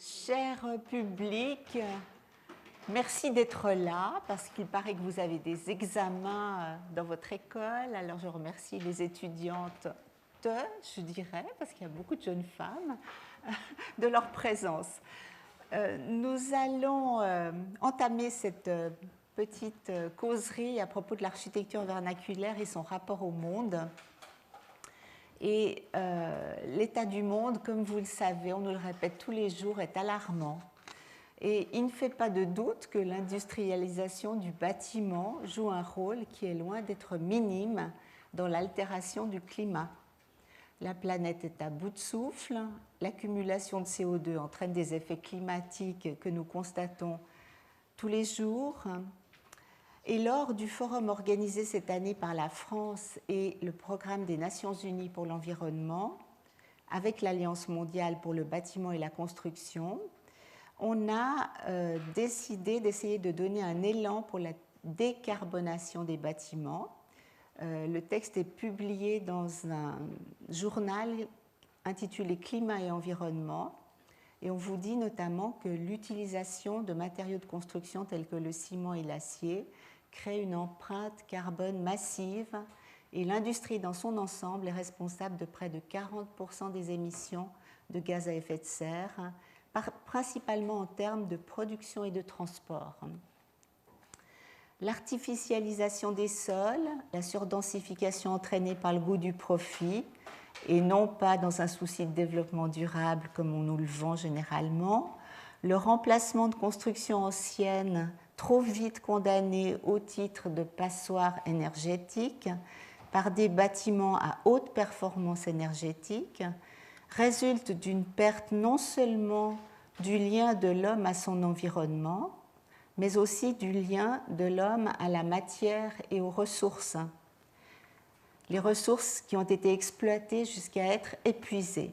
Cher public, merci d'être là parce qu'il paraît que vous avez des examens dans votre école. Alors je remercie les étudiantes, je dirais, parce qu'il y a beaucoup de jeunes femmes, de leur présence. Nous allons entamer cette petite causerie à propos de l'architecture vernaculaire et son rapport au monde. Et l'état du monde, comme vous le savez, on nous le répète tous les jours, est alarmant. Et il ne fait pas de doute que l'industrialisation du bâtiment joue un rôle qui est loin d'être minime dans l'altération du climat. La planète est à bout de souffle, l'accumulation de CO2 entraîne des effets climatiques que nous constatons tous les jours. Et lors du forum organisé cette année par la France et le Programme des Nations Unies pour l'environnement, avec l'Alliance mondiale pour le bâtiment et la construction, on a décidé d'essayer de donner un élan pour la décarbonation des bâtiments. Le texte est publié dans un journal intitulé Climat et environnement. Et on vous dit notamment que l'utilisation de matériaux de construction tels que le ciment et l'acier crée une empreinte carbone massive et l'industrie dans son ensemble est responsable de près de 40% des émissions de gaz à effet de serre, principalement en termes de production et de transport. L'artificialisation des sols, la surdensification entraînée par le goût du profit, et non pas dans un souci de développement durable comme on nous le vend généralement, le remplacement de constructions anciennes trop vite condamnées au titre de passoires énergétiques par des bâtiments à haute performance énergétique résulte d'une perte non seulement du lien de l'homme à son environnement, mais aussi du lien de l'homme à la matière et aux ressources. Les ressources qui ont été exploitées jusqu'à être épuisées.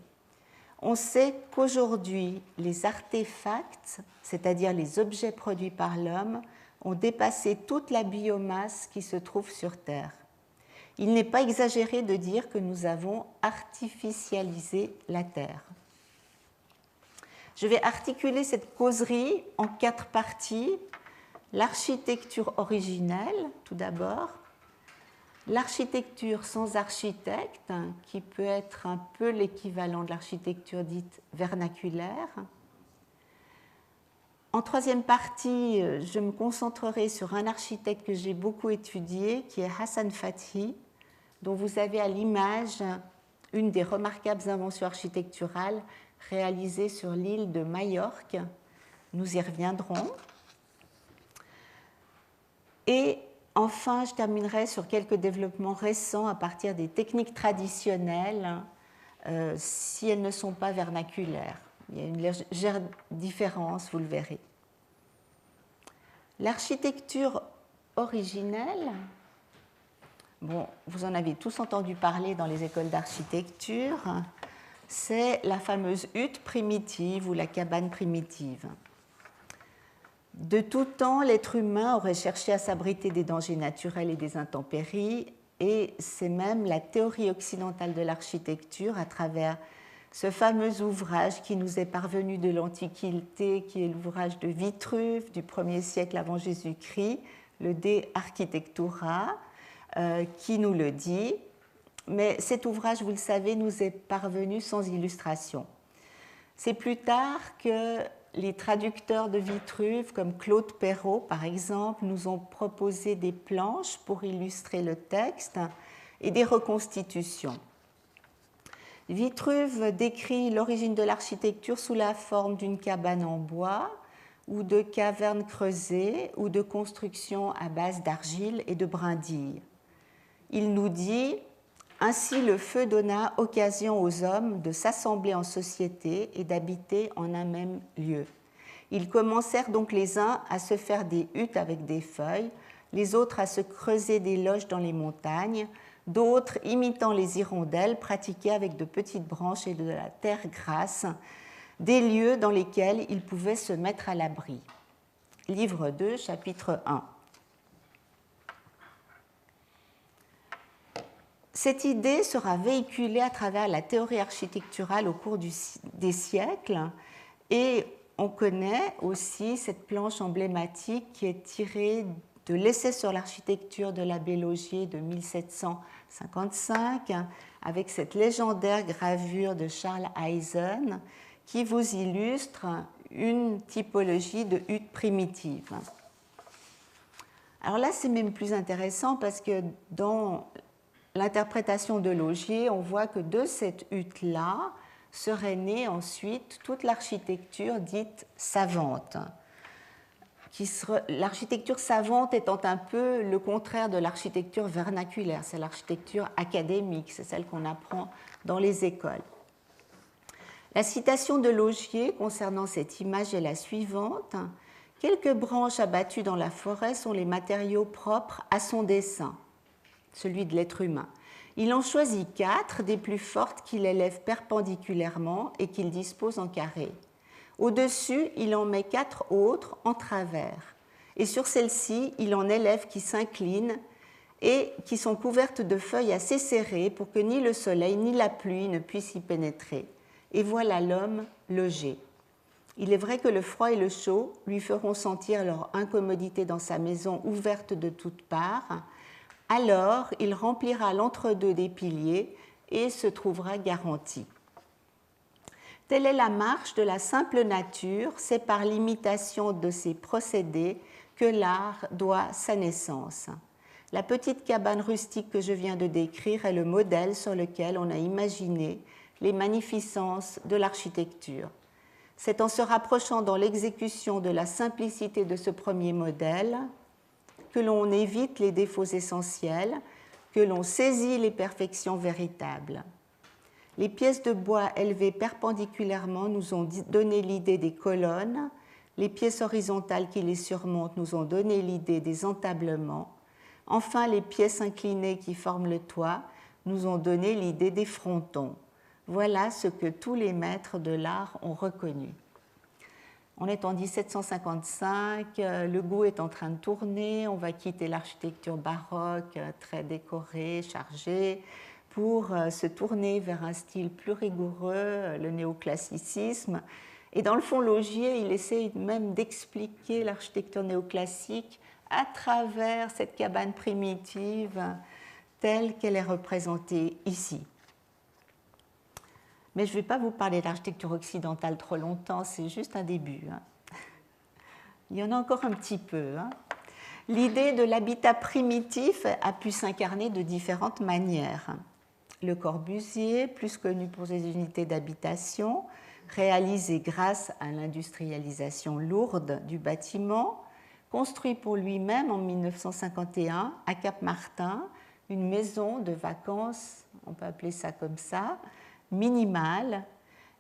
On sait qu'aujourd'hui, les artefacts, c'est-à-dire les objets produits par l'homme, ont dépassé toute la biomasse qui se trouve sur Terre. Il n'est pas exagéré de dire que nous avons artificialisé la Terre. Je vais articuler cette causerie en 4 parties. L'architecture originelle, tout d'abord. L'architecture sans architecte, qui peut être un peu l'équivalent de l'architecture dite vernaculaire. En 3e partie, je me concentrerai sur un architecte que j'ai beaucoup étudié, qui est Hassan Fathi, dont vous avez à l'image une des remarquables inventions architecturales réalisées sur l'île de Majorque. Nous y reviendrons. Et enfin, je terminerai sur quelques développements récents à partir des techniques traditionnelles, si elles ne sont pas vernaculaires. Il y a une légère différence, vous le verrez. L'architecture originelle, bon, vous en avez tous entendu parler dans les écoles d'architecture, c'est la fameuse hutte primitive ou la cabane primitive. De tout temps, l'être humain aurait cherché à s'abriter des dangers naturels et des intempéries, et c'est même la théorie occidentale de l'architecture à travers ce fameux ouvrage qui nous est parvenu de l'Antiquité, qui est l'ouvrage de Vitruve du 1er siècle avant Jésus-Christ, le De Architectura, qui nous le dit. Mais cet ouvrage, vous le savez, nous est parvenu sans illustration. C'est plus tard que les traducteurs de Vitruve, comme Claude Perrault par exemple, nous ont proposé des planches pour illustrer le texte et des reconstitutions. Vitruve décrit l'origine de l'architecture sous la forme d'une cabane en bois ou de cavernes creusées ou de constructions à base d'argile et de brindilles. Il nous dit « Ainsi le feu donna occasion aux hommes de s'assembler en société et d'habiter en un même lieu. Ils commencèrent donc les uns à se faire des huttes avec des feuilles, les autres à se creuser des loges dans les montagnes, d'autres, imitant les hirondelles, pratiquaient avec de petites branches et de la terre grasse des lieux dans lesquels ils pouvaient se mettre à l'abri. » Livre 2, chapitre 1. Cette idée sera véhiculée à travers la théorie architecturale au cours des siècles Et on connaît aussi cette planche emblématique qui est tirée de l'essai sur l'architecture de l'abbé Laugier de 1755, avec cette légendaire gravure de Charles Eisen qui vous illustre une typologie de hutte primitive. Alors là, c'est même plus intéressant parce que dans l'interprétation de Laugier, on voit que de cette hutte-là serait née ensuite toute l'architecture dite savante. L'architecture savante étant un peu le contraire de l'architecture vernaculaire, c'est l'architecture académique, c'est celle qu'on apprend dans les écoles. La citation de Laugier concernant cette image est la suivante. « Quelques branches abattues dans la forêt sont les matériaux propres à son dessin, celui de l'être humain. Il en choisit 4 des plus fortes qu'il élève perpendiculairement et qu'il dispose en carré. Au-dessus, il en met 4 autres en travers. Et sur celles-ci, il en élève qui s'inclinent et qui sont couvertes de feuilles assez serrées pour que ni le soleil ni la pluie ne puissent y pénétrer. Et voilà l'homme logé. Il est vrai que le froid et le chaud lui feront sentir leur incommodité dans sa maison ouverte de toutes parts. Alors, il remplira l'entre-deux des piliers et se trouvera garanti. Telle est la marche de la simple nature, c'est par l'imitation de ses procédés que l'art doit sa naissance. La petite cabane rustique que je viens de décrire est le modèle sur lequel on a imaginé les magnificences de l'architecture. C'est en se rapprochant dans l'exécution de la simplicité de ce premier modèle que l'on évite les défauts essentiels, que l'on saisit les perfections véritables. Les pièces de bois élevées perpendiculairement nous ont donné l'idée des colonnes, les pièces horizontales qui les surmontent nous ont donné l'idée des entablements, enfin les pièces inclinées qui forment le toit nous ont donné l'idée des frontons. Voilà ce que tous les maîtres de l'art ont reconnu. On est en 1755, le goût est en train de tourner, on va quitter l'architecture baroque très décorée, chargée, pour se tourner vers un style plus rigoureux, le néoclassicisme. Et dans le fond, Laugier, il essaie même d'expliquer l'architecture néoclassique à travers cette cabane primitive telle qu'elle est représentée ici. Mais je ne vais pas vous parler d'architecture occidentale trop longtemps, c'est juste un début. Il y en a encore un petit peu. L'idée de l'habitat primitif a pu s'incarner de différentes manières. Le Corbusier, plus connu pour ses unités d'habitation, réalisées grâce à l'industrialisation lourde du bâtiment, construit pour lui-même en 1951 à Cap-Martin une maison de vacances, on peut appeler ça comme ça, minimale,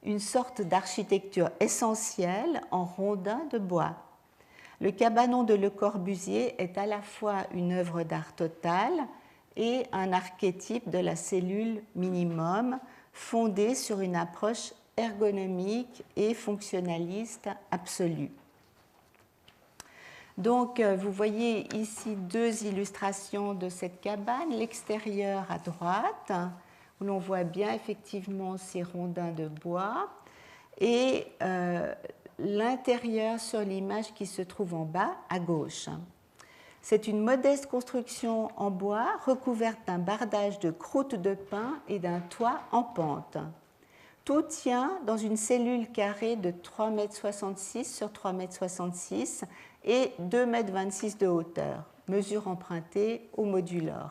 une sorte d'architecture essentielle en rondins de bois. Le cabanon de Le Corbusier est à la fois une œuvre d'art totale et un archétype de la cellule minimum fondée sur une approche ergonomique et fonctionnaliste absolue. Donc, vous voyez ici 2 illustrations de cette cabane. L'extérieur à droite, où l'on voit bien effectivement ces rondins de bois, et l'intérieur sur l'image qui se trouve en bas à gauche. C'est une modeste construction en bois recouverte d'un bardage de croûte de pin et d'un toit en pente. Tout tient dans une cellule carrée de 3,66 m sur 3,66 m et 2,26 m de hauteur, mesure empruntée au modulor.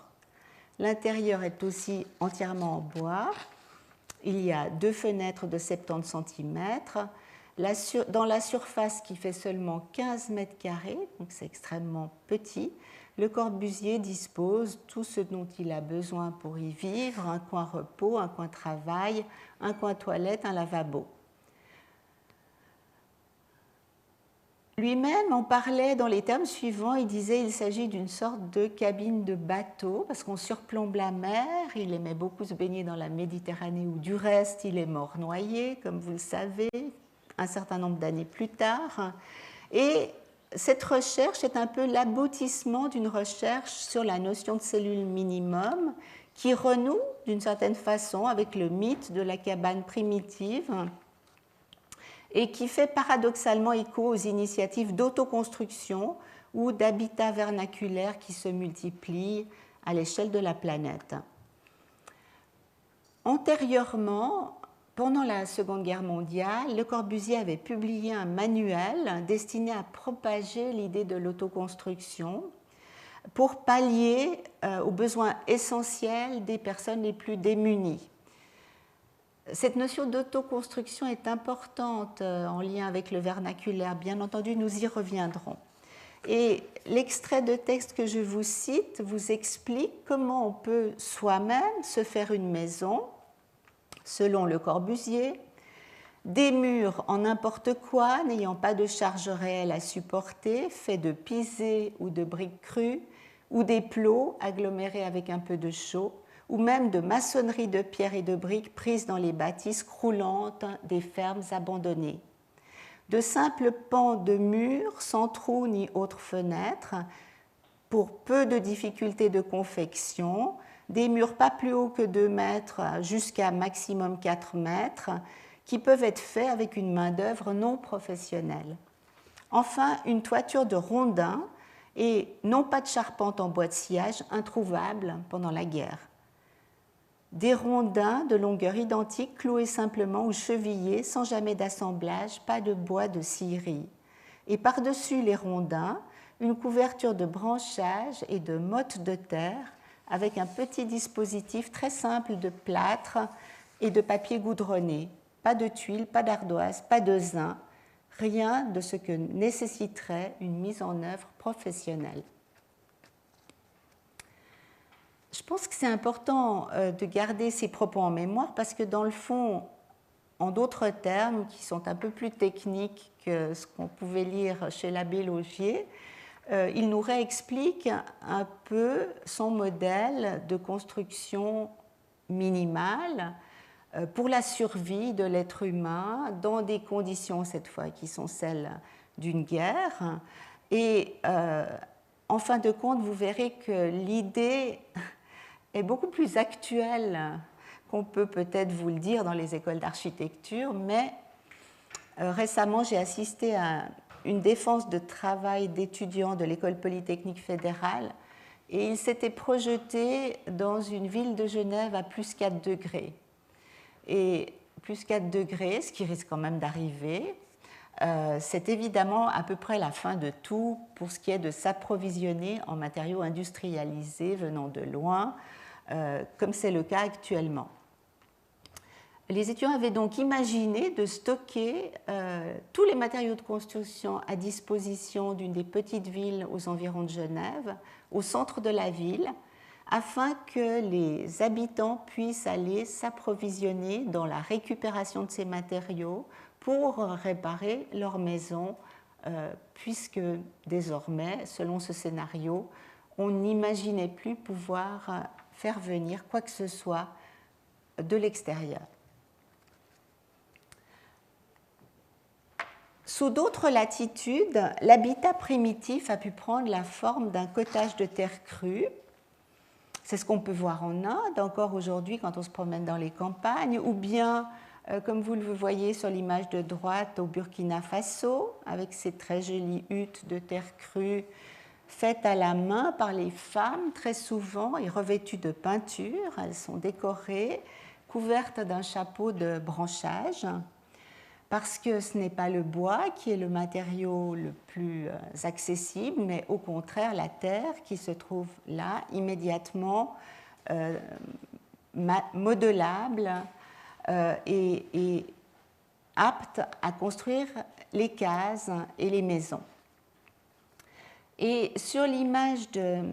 L'intérieur est aussi entièrement en bois. Il y a 2 fenêtres de 70 cm. Dans la surface qui fait seulement 15 mètres carrés, donc c'est extrêmement petit, Le Corbusier dispose tout ce dont il a besoin pour y vivre, un coin repos, un coin travail, un coin toilette, un lavabo. Lui-même en parlait dans les termes suivants, il disait qu'il s'agit d'une sorte de cabine de bateau parce qu'on surplombe la mer, il aimait beaucoup se baigner dans la Méditerranée où du reste il est mort noyé, comme vous le savez, un certain nombre d'années plus tard. Et cette recherche est un peu l'aboutissement d'une recherche sur la notion de cellule minimum qui renoue d'une certaine façon avec le mythe de la cabane primitive et qui fait paradoxalement écho aux initiatives d'autoconstruction ou d'habitats vernaculaires qui se multiplient à l'échelle de la planète. Antérieurement, pendant la Seconde Guerre mondiale, Le Corbusier avait publié un manuel destiné à propager l'idée de l'autoconstruction pour pallier aux besoins essentiels des personnes les plus démunies. Cette notion d'autoconstruction est importante en lien avec le vernaculaire. Bien entendu, nous y reviendrons. Et l'extrait de texte que je vous cite vous explique comment on peut soi-même se faire une maison, selon Le Corbusier, des murs en n'importe quoi, n'ayant pas de charge réelle à supporter, faits de pisé ou de briques crues, ou des plots agglomérés avec un peu de chaux, ou même de maçonnerie de pierre et de briques prises dans les bâtisses croulantes des fermes abandonnées. De simples pans de murs sans trous ni autres fenêtres, pour peu de difficultés de confection, des murs pas plus hauts que 2 mètres jusqu'à maximum 4 mètres, qui peuvent être faits avec une main-d'œuvre non professionnelle. Enfin, une toiture de rondins et non pas de charpente en bois de sciage introuvable pendant la guerre. Des rondins de longueur identique cloués simplement ou chevillés sans jamais d'assemblage, pas de bois de scierie. Et par-dessus les rondins, une couverture de branchage et de mottes de terre avec un petit dispositif très simple de plâtre et de papier goudronné. Pas de tuiles, pas d'ardoise, pas de zin, rien de ce que nécessiterait une mise en œuvre professionnelle. Je pense que c'est important de garder ces propos en mémoire parce que dans le fond, en d'autres termes qui sont un peu plus techniques que ce qu'on pouvait lire chez l'abbé Laugier, il nous réexplique un peu son modèle de construction minimale pour la survie de l'être humain dans des conditions, cette fois, qui sont celles d'une guerre. Et en fin de compte, vous verrez que l'idée est beaucoup plus actuelle qu'on peut peut-être vous le dire dans les écoles d'architecture, mais récemment, j'ai assisté à une défense de travail d'étudiants de l'École polytechnique fédérale et ils s'étaient projetés dans une ville de Genève à plus 4 degrés. Et plus 4 degrés, ce qui risque quand même d'arriver, c'est évidemment à peu près la fin de tout pour ce qui est de s'approvisionner en matériaux industrialisés venant de loin, comme c'est le cas actuellement. Les étudiants avaient donc imaginé de stocker tous les matériaux de construction à disposition d'une des petites villes aux environs de Genève, au centre de la ville, afin que les habitants puissent aller s'approvisionner dans la récupération de ces matériaux pour réparer leur maison, puisque désormais, selon ce scénario, on n'imaginait plus pouvoir faire venir quoi que ce soit de l'extérieur. Sous d'autres latitudes, l'habitat primitif a pu prendre la forme d'un cottage de terre crue. C'est ce qu'on peut voir en Inde, encore aujourd'hui quand on se promène dans les campagnes, ou bien, comme vous le voyez sur l'image de droite, au Burkina Faso, avec ces très jolies huttes de terre crue faites à la main par les femmes, très souvent, et revêtues de peinture. Elles sont décorées, couvertes d'un chapeau de branchage, parce que ce n'est pas le bois qui est le matériau le plus accessible, mais au contraire la terre qui se trouve là, immédiatement modelable et apte à construire les cases et les maisons. Et sur l'image de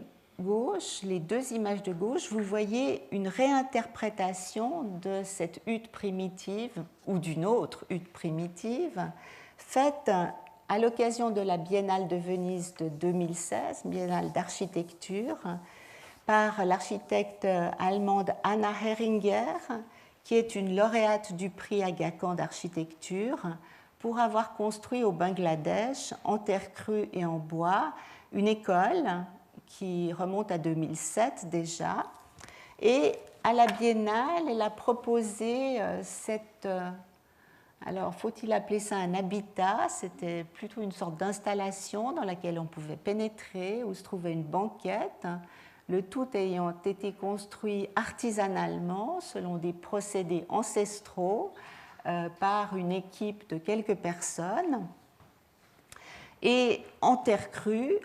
gauche, les deux images de gauche, vous voyez une réinterprétation de cette hutte primitive ou d'une autre hutte primitive faite à l'occasion de la Biennale de Venise de 2016, Biennale d'architecture, par l'architecte allemande Anna Heringer, qui est une lauréate du prix Aga Khan d'architecture, pour avoir construit au Bangladesh, en terre crue et en bois, une école qui remonte à 2007 déjà. Et à la Biennale, elle a proposé cette Alors, faut-il appeler ça un habitat? C'était plutôt une sorte d'installation dans laquelle on pouvait pénétrer, où se trouvait une banquette, le tout ayant été construit artisanalement selon des procédés ancestraux par une équipe de quelques personnes. Et en terre crue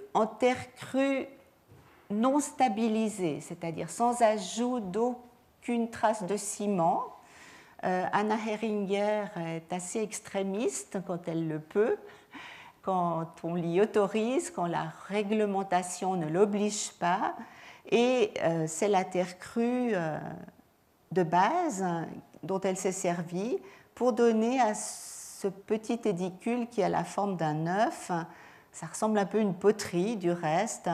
non stabilisée, c'est-à-dire sans ajout d'aucune trace de ciment. Anna Heringer est assez extrémiste quand elle le peut, quand on l'y autorise, quand la réglementation ne l'oblige pas. Et c'est la terre crue de base dont elle s'est servie pour donner à ce petit édicule qui a la forme d'un œuf, ça ressemble un peu à une poterie du reste,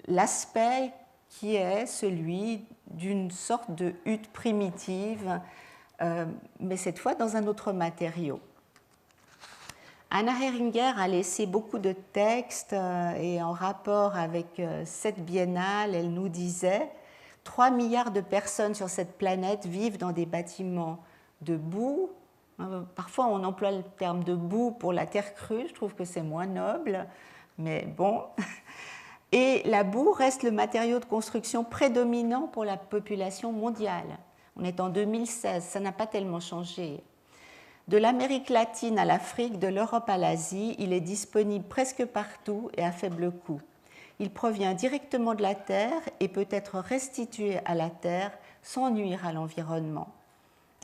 l'aspect qui est celui d'une sorte de hutte primitive, mais cette fois dans un autre matériau. Anna Heringer a laissé beaucoup de textes et en rapport avec cette biennale, elle nous disait 3 milliards de personnes sur cette planète vivent dans des bâtiments de boue. Parfois, on emploie le terme de boue pour la terre crue. Je trouve que c'est moins noble, mais bon. Et la boue reste le matériau de construction prédominant pour la population mondiale. On est en 2016, ça n'a pas tellement changé. De l'Amérique latine à l'Afrique, de l'Europe à l'Asie, il est disponible presque partout et à faible coût. Il provient directement de la terre et peut être restitué à la terre sans nuire à l'environnement.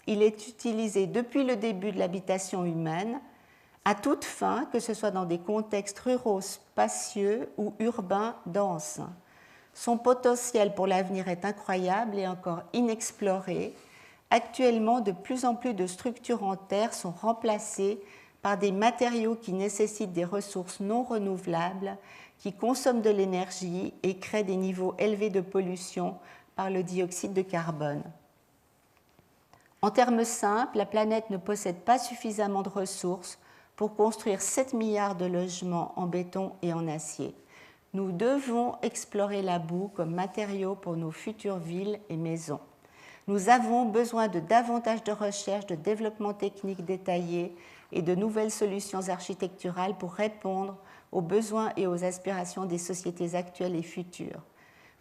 Il est utilisé depuis le début de l'habitation humaine à toute fin, que ce soit dans des contextes ruraux spacieux ou urbains denses. Son potentiel pour l'avenir est incroyable et encore inexploré. Actuellement, de plus en plus de structures en terre sont remplacées par des matériaux qui nécessitent des ressources non renouvelables, qui consomment de l'énergie et créent des niveaux élevés de pollution par le dioxyde de carbone. En termes simples, la planète ne possède pas suffisamment de ressources pour construire 7 milliards de logements en béton et en acier. Nous devons explorer la boue comme matériau pour nos futures villes et maisons. Nous avons besoin de davantage de recherche, de développement technique détaillé et de nouvelles solutions architecturales pour répondre aux besoins et aux aspirations des sociétés actuelles et futures.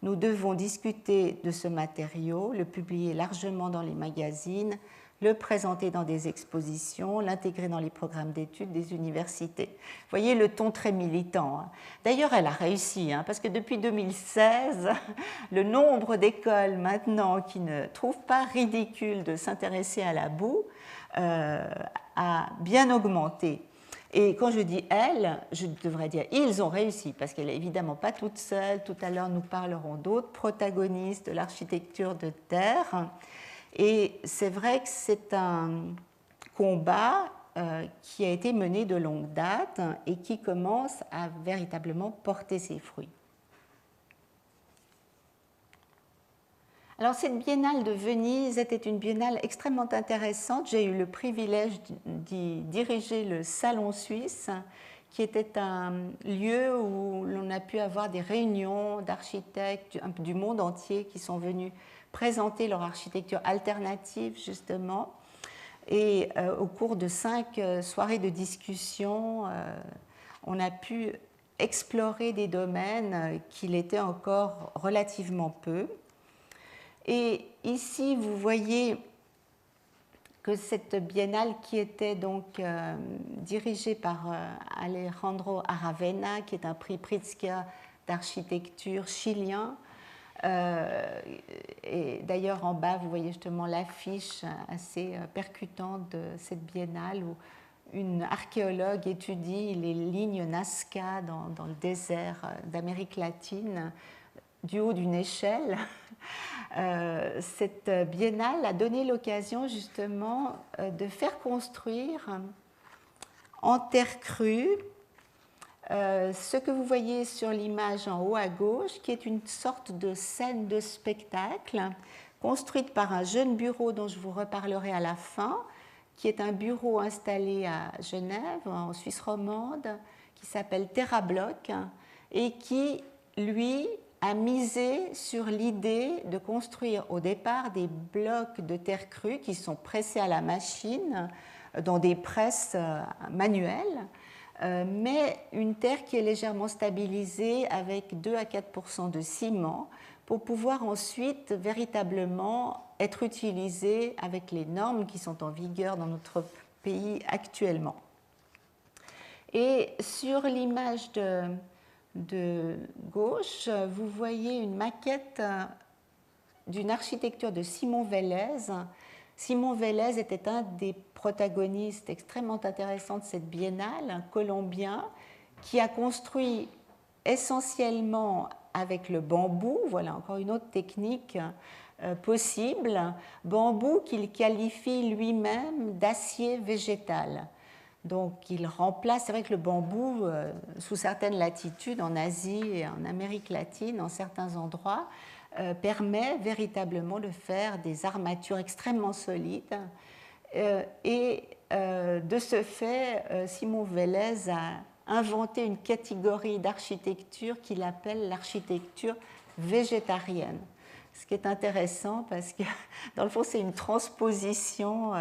Nous devons discuter de ce matériau, le publier largement dans les magazines, le présenter dans des expositions, l'intégrer dans les programmes d'études des universités. Vous voyez le ton très militant. D'ailleurs, elle a réussi, parce que depuis 2016, le nombre d'écoles maintenant qui ne trouvent pas ridicule de s'intéresser à la boue a bien augmenté. Et quand je dis elle, je devrais dire ils ont réussi, parce qu'elle n'est évidemment pas toute seule. Tout à l'heure, nous parlerons d'autres protagonistes de l'architecture de terre. Et c'est vrai que c'est un combat qui a été mené de longue date et qui commence à véritablement porter ses fruits. Alors, cette biennale de Venise était une biennale extrêmement intéressante. J'ai eu le privilège d'y diriger le Salon suisse, qui était un lieu où l'on a pu avoir des réunions d'architectes du monde entier qui sont venus présenter leur architecture alternative, justement. Et au cours de 5 soirées de discussion, on a pu explorer des domaines qu'il était encore relativement peu. Et ici, vous voyez que cette biennale qui était donc dirigée par Alejandro Aravena, qui est un prix Pritzker d'architecture chilien, et d'ailleurs en bas, vous voyez justement l'affiche assez percutante de cette biennale où une archéologue étudie les lignes Nazca dans le désert d'Amérique latine du haut d'une échelle. Cette biennale a donné l'occasion justement de faire construire en terre crue ce que vous voyez sur l'image en haut à gauche, qui est une sorte de scène de spectacle construite par un jeune bureau dont je vous reparlerai à la fin, qui est un bureau installé à Genève, en Suisse romande, qui s'appelle TerraBlock et qui, lui, a misé sur l'idée de construire au départ des blocs de terre crue qui sont pressés à la machine dans des presses manuelles, mais une terre qui est légèrement stabilisée avec 2 à 4% de ciment pour pouvoir ensuite véritablement être utilisée avec les normes qui sont en vigueur dans notre pays actuellement. Et sur l'image de gauche, vous voyez une maquette d'une architecture de Simon Vélez. Simon Vélez était un des protagonistes extrêmement intéressants de cette biennale, un Colombien qui a construit essentiellement avec le bambou, voilà encore une autre technique possible, bambou qu'il qualifie lui-même d'acier végétal. Donc il remplace, c'est vrai que le bambou, sous certaines latitudes, en Asie et en Amérique latine, en certains endroits, permet véritablement de faire des armatures extrêmement solides. Et de ce fait, Simon Vélez a inventé une catégorie d'architecture qu'il appelle l'architecture végétarienne. Ce qui est intéressant parce que, dans le fond, c'est une transposition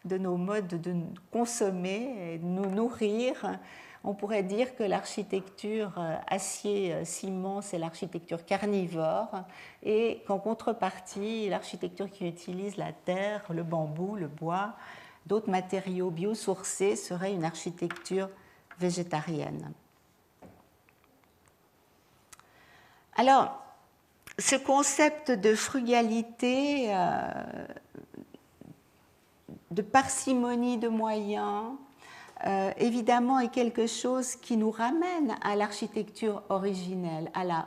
de nos modes de consommer et de nous nourrir. On pourrait dire que l'architecture acier-ciment, c'est l'architecture carnivore et qu'en contrepartie, l'architecture qui utilise la terre, le bambou, le bois, d'autres matériaux biosourcés serait une architecture végétarienne. Alors, ce concept de frugalité, de parcimonie de moyens, évidemment est quelque chose qui nous ramène à l'architecture originelle, à la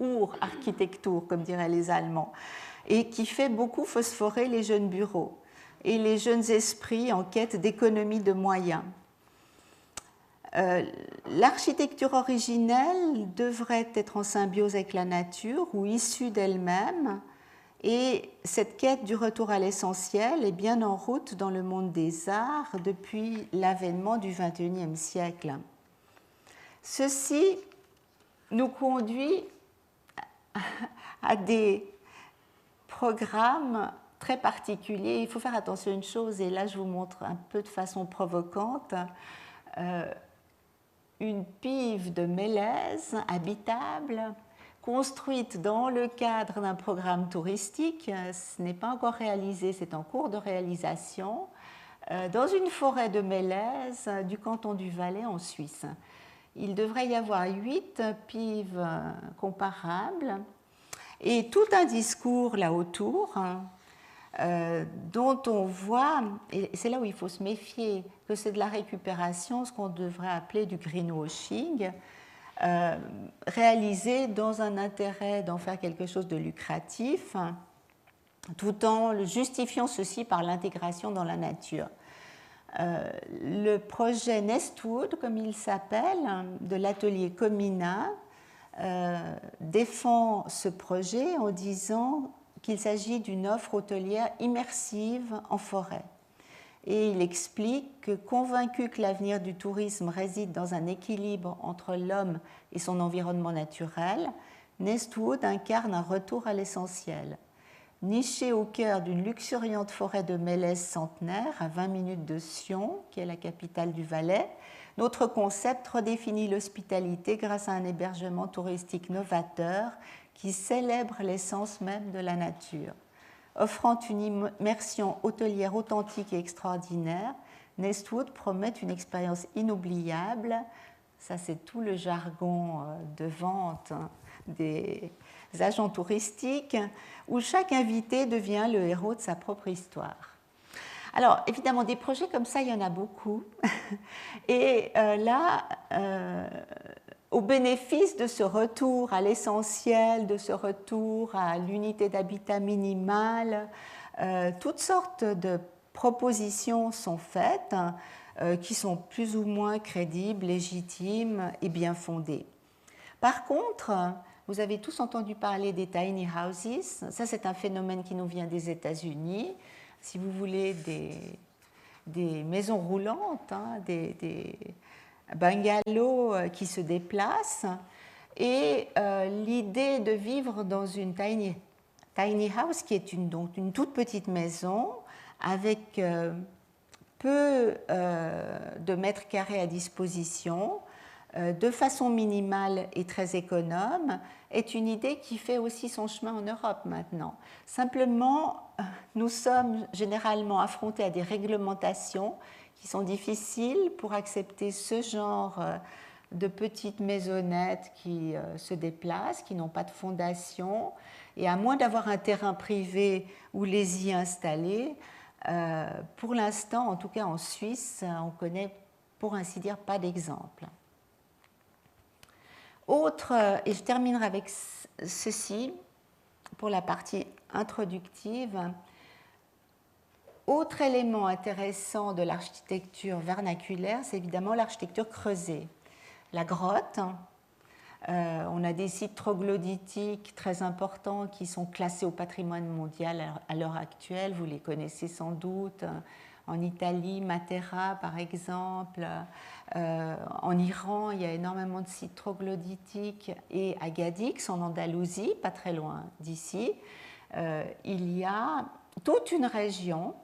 Ur-Architektur, comme diraient les Allemands, et qui fait beaucoup phosphorer les jeunes bureaux et les jeunes esprits en quête d'économie de moyens. L'architecture originelle devrait être en symbiose avec la nature ou issue d'elle-même, et cette quête du retour à l'essentiel est bien en route dans le monde des arts depuis l'avènement du XXIe siècle. Ceci nous conduit à des programmes très particuliers. Il faut faire attention à une chose, et là je vous montre un peu de façon provocante. Une pive de mélèze habitable, construite dans le cadre d'un programme touristique. Ce n'est pas encore réalisé, c'est en cours de réalisation, dans une forêt de mélèze du canton du Valais en Suisse. Il devrait y avoir 8 pives comparables et tout un discours là autour, dont on voit, et c'est là où il faut se méfier, que c'est de la récupération, ce qu'on devrait appeler du greenwashing, réalisé dans un intérêt d'en faire quelque chose de lucratif, tout en justifiant ceci par l'intégration dans la nature. Le projet Nestwood, comme il s'appelle, de l'atelier Comina, défend ce projet en disant qu'il s'agit d'une offre hôtelière immersive en forêt. Et il explique que, convaincu que l'avenir du tourisme réside dans un équilibre entre l'homme et son environnement naturel, Nestwood incarne un retour à l'essentiel. Niché au cœur d'une luxuriante forêt de mélèze centenaire à 20 minutes de Sion, qui est la capitale du Valais, notre concept redéfinit l'hospitalité grâce à un hébergement touristique novateur qui célèbre l'essence même de la nature. Offrant une immersion hôtelière authentique et extraordinaire, Nestwood promet une expérience inoubliable. Ça, c'est tout le jargon de vente des agents touristiques, où chaque invité devient le héros de sa propre histoire. Alors, évidemment, des projets comme ça, il y en a beaucoup. Et là, au bénéfice de ce retour à l'essentiel, de ce retour à l'unité d'habitat minimale, toutes sortes de propositions sont faites qui sont plus ou moins crédibles, légitimes et bien fondées. Par contre, vous avez tous entendu parler des tiny houses. Ça, c'est un phénomène qui nous vient des États-Unis. Si vous voulez des maisons roulantes, des bungalows qui se déplacent. et l'idée de vivre dans une tiny house, qui est donc une toute petite maison avec peu de mètres carrés à disposition, de façon minimale et très économe, est une idée qui fait aussi son chemin en Europe maintenant. Simplement, nous sommes généralement affrontés à des réglementations qui sont difficiles pour accepter ce genre de petites maisonnettes qui se déplacent, qui n'ont pas de fondation, et à moins d'avoir un terrain privé où les y installer, pour l'instant, en tout cas en Suisse, on connaît pour ainsi dire pas d'exemple. Autre, et je terminerai avec ceci pour la partie introductive. Autre élément intéressant de l'architecture vernaculaire, c'est évidemment l'architecture creusée. La grotte, on a des sites troglodytiques très importants qui sont classés au patrimoine mondial à l'heure actuelle, vous les connaissez sans doute, en Italie, Matera par exemple, en Iran il y a énormément de sites troglodytiques, et à Cadix en Andalousie, pas très loin d'ici, il y a toute une région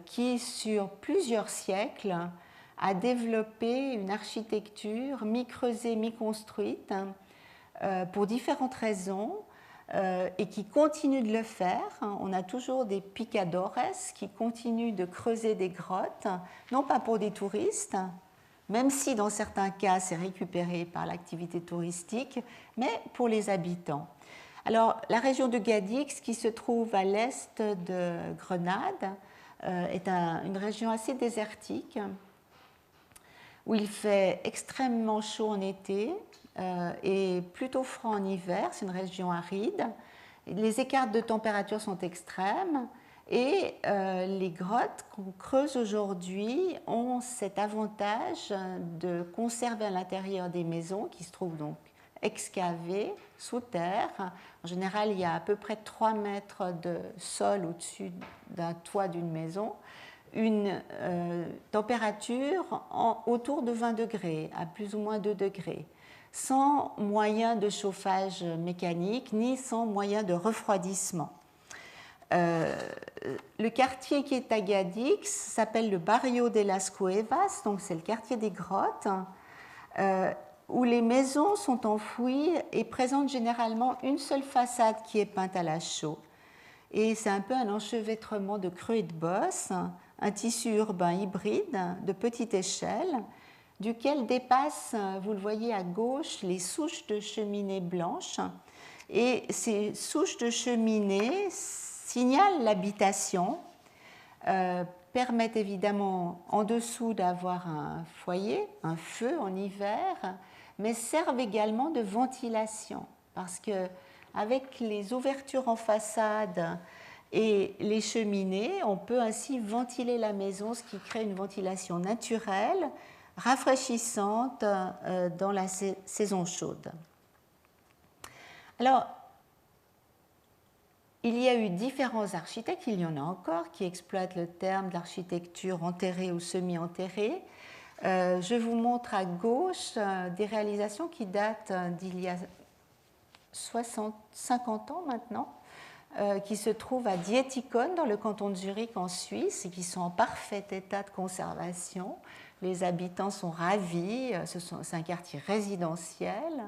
qui sur plusieurs siècles a développé une architecture mi-creusée, mi-construite pour différentes raisons et qui continue de le faire. On a toujours des picadores qui continuent de creuser des grottes, non pas pour des touristes, même si dans certains cas c'est récupéré par l'activité touristique, mais pour les habitants. Alors, la région de Cadix, qui se trouve à l'est de Grenade, est une région assez désertique, où il fait extrêmement chaud en été et plutôt froid en hiver. C'est une région aride. Les écarts de température sont extrêmes et les grottes qu'on creuse aujourd'hui ont cet avantage de conserver à l'intérieur des maisons qui se trouvent donc excavées sous terre. En général, il y a à peu près 3 mètres de sol au-dessus d'un toit d'une maison, une température autour de 20 degrés, à plus ou moins 2 degrés, sans moyen de chauffage mécanique ni sans moyen de refroidissement. Le quartier qui est à Cadix s'appelle le Barrio de las Cuevas, donc c'est le quartier des grottes, où les maisons sont enfouies et présentent généralement une seule façade qui est peinte à la chaux. Et c'est un peu un enchevêtrement de creux et de bosses, un tissu urbain hybride de petite échelle, duquel dépassent, vous le voyez à gauche, les souches de cheminées blanches. Et ces souches de cheminées signalent l'habitation, permettent évidemment en dessous d'avoir un foyer, un feu en hiver, mais servent également de ventilation, parce que avec les ouvertures en façade et les cheminées, on peut ainsi ventiler la maison, ce qui crée une ventilation naturelle, rafraîchissante dans la saison chaude. Alors, il y a eu différents architectes, il y en a encore, qui exploitent le terme d'architecture enterrée ou semi-enterrée. Je vous montre à gauche des réalisations qui datent d'il y a 50 ans maintenant, qui se trouvent à Dietikon, dans le canton de Zurich en Suisse, et qui sont en parfait état de conservation. Les habitants sont ravis, c'est un quartier résidentiel,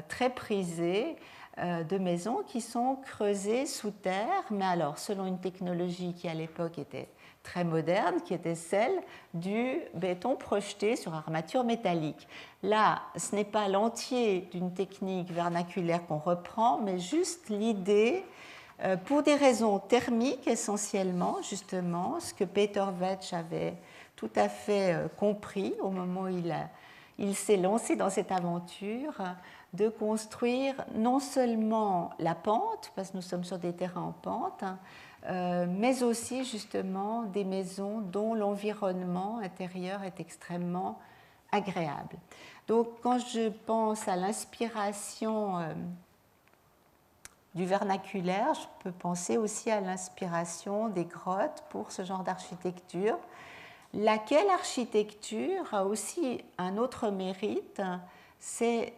très prisé, de maisons qui sont creusées sous terre, mais alors selon une technologie qui à l'époque était très moderne, qui était celle du béton projeté sur armature métallique. Là, ce n'est pas l'entier d'une technique vernaculaire qu'on reprend, mais juste l'idée, pour des raisons thermiques essentiellement, justement, ce que Peter Vetsch avait tout à fait compris au moment où il s'est lancé dans cette aventure, de construire non seulement la pente, parce que nous sommes sur des terrains en pente, mais aussi justement des maisons dont l'environnement intérieur est extrêmement agréable. Donc quand je pense à l'inspiration du vernaculaire, je peux penser aussi à l'inspiration des grottes pour ce genre d'architecture. Laquelle architecture a aussi un autre mérite, c'est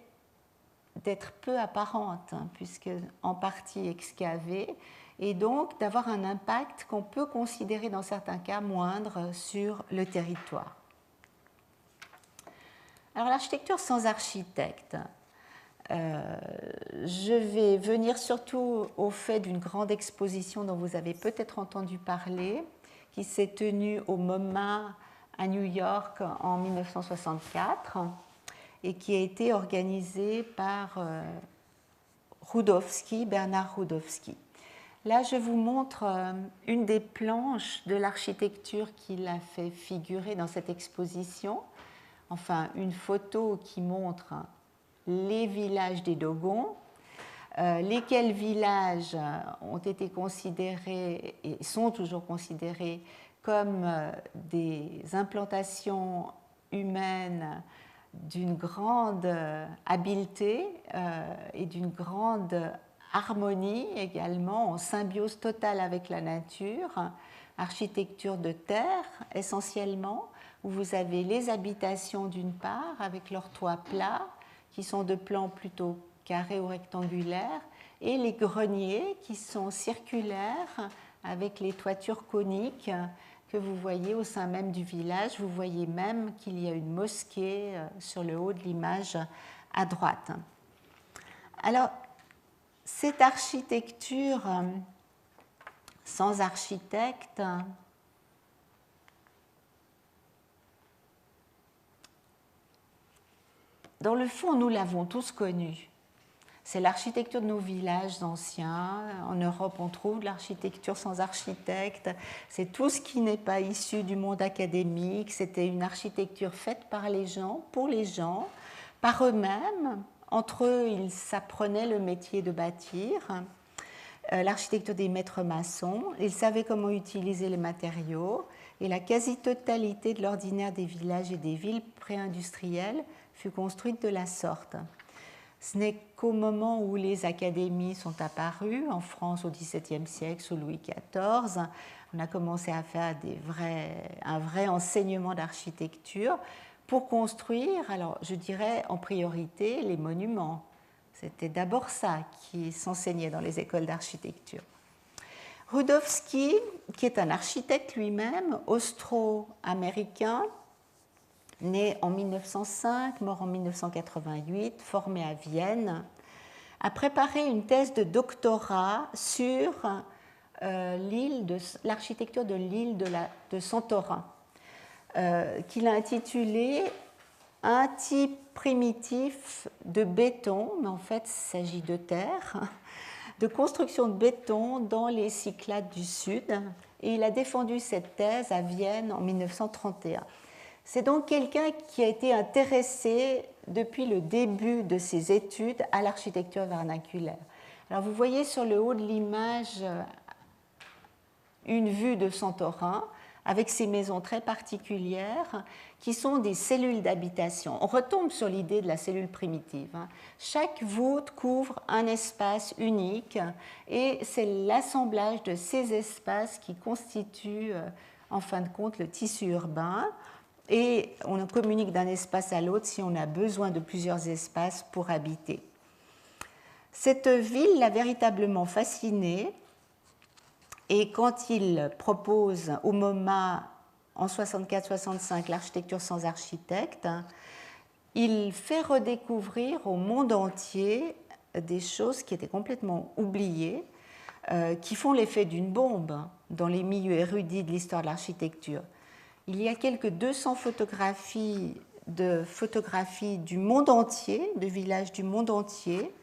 d'être peu apparente, hein, puisque en partie excavée, et donc d'avoir un impact qu'on peut considérer dans certains cas moindre sur le territoire. Alors l'architecture sans architecte, je vais venir surtout au fait d'une grande exposition dont vous avez peut-être entendu parler, qui s'est tenue au MoMA à New York en 1964 et qui a été organisée par Rudowski, Bernard Rudowski. Là, je vous montre une des planches de l'architecture qu'il a fait figurer dans cette exposition, enfin une photo qui montre les villages des Dogons, lesquels villages ont été considérés et sont toujours considérés comme des implantations humaines d'une grande habileté et d'une grande harmonie également, en symbiose totale avec la nature, architecture de terre essentiellement, où vous avez les habitations d'une part avec leurs toits plats qui sont de plan plutôt carré ou rectangulaire, et les greniers qui sont circulaires avec les toitures coniques que vous voyez au sein même du village. Vous voyez même qu'il y a une mosquée sur le haut de l'image à droite. Alors, cette architecture sans architecte dans le fond, nous l'avons tous connue. C'est l'architecture de nos villages anciens. En Europe, on trouve de l'architecture sans architecte. C'est tout ce qui n'est pas issu du monde académique. C'était une architecture faite par les gens, pour les gens, par eux-mêmes. Entre eux, ils s'apprenaient le métier de bâtir. L'architecture des maîtres maçons. Ils savaient comment utiliser les matériaux. Et la quasi-totalité de l'ordinaire des villages et des villes pré-industrielles fut construite de la sorte. Ce n'est qu'au moment où les académies sont apparues, en France au XVIIe siècle, sous Louis XIV, on a commencé à faire un vrai enseignement d'architecture pour construire, alors je dirais en priorité, les monuments. C'était d'abord ça qui s'enseignait dans les écoles d'architecture. Rudowski, qui est un architecte lui-même, austro-américain, né en 1905, mort en 1988, formé à Vienne, a préparé une thèse de doctorat sur l'architecture de l'île de Santorin, qu'il a intitulée « Un type primitif de béton », mais en fait il s'agit de terre, de construction de béton dans les Cyclades du Sud, et il a défendu cette thèse à Vienne en 1931. C'est donc quelqu'un qui a été intéressé depuis le début de ses études à l'architecture vernaculaire. Alors vous voyez sur le haut de l'image une vue de Santorin avec ces maisons très particulières qui sont des cellules d'habitation. On retombe sur l'idée de la cellule primitive. Chaque voûte couvre un espace unique et c'est l'assemblage de ces espaces qui constitue en fin de compte le tissu urbain. Et on communique d'un espace à l'autre si on a besoin de plusieurs espaces pour habiter. Cette ville l'a véritablement fasciné et quand il propose au MoMA en 64-65 l'architecture sans architecte, il fait redécouvrir au monde entier des choses qui étaient complètement oubliées, qui font l'effet d'une bombe dans les milieux érudits de l'histoire de l'architecture. Il y a quelques 200 photographies du monde entier, de villages du monde entier,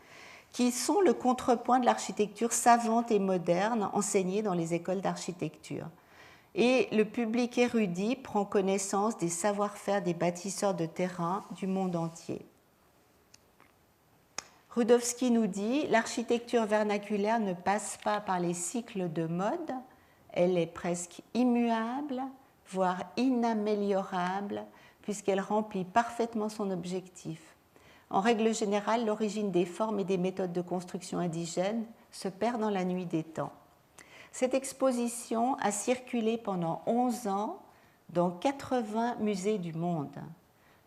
qui sont le contrepoint de l'architecture savante et moderne enseignée dans les écoles d'architecture. Et le public érudit prend connaissance des savoir-faire des bâtisseurs de terrain du monde entier. Rudowski nous dit « L'architecture vernaculaire ne passe pas par les cycles de mode, elle est presque immuable, voire inaméliorable, puisqu'elle remplit parfaitement son objectif. En règle générale, l'origine des formes et des méthodes de construction indigènes se perd dans la nuit des temps. » Cette exposition a circulé pendant 11 ans dans 80 musées du monde.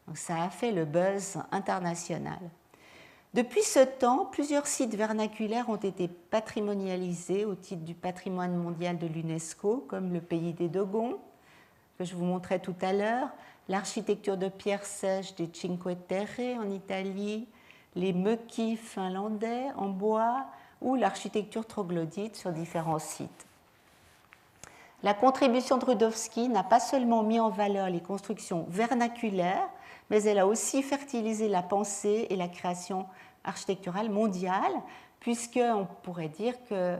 Donc ça a fait le buzz international. Depuis ce temps, plusieurs sites vernaculaires ont été patrimonialisés au titre du patrimoine mondial de l'UNESCO, comme le pays des Dogons, que je vous montrais tout à l'heure, l'architecture de pierre sèche des Cinque Terre en Italie, les meuki finlandais en bois ou l'architecture troglodyte sur différents sites. La contribution de Rudowski n'a pas seulement mis en valeur les constructions vernaculaires, mais elle a aussi fertilisé la pensée et la création architecturale mondiale, puisqu'on pourrait dire que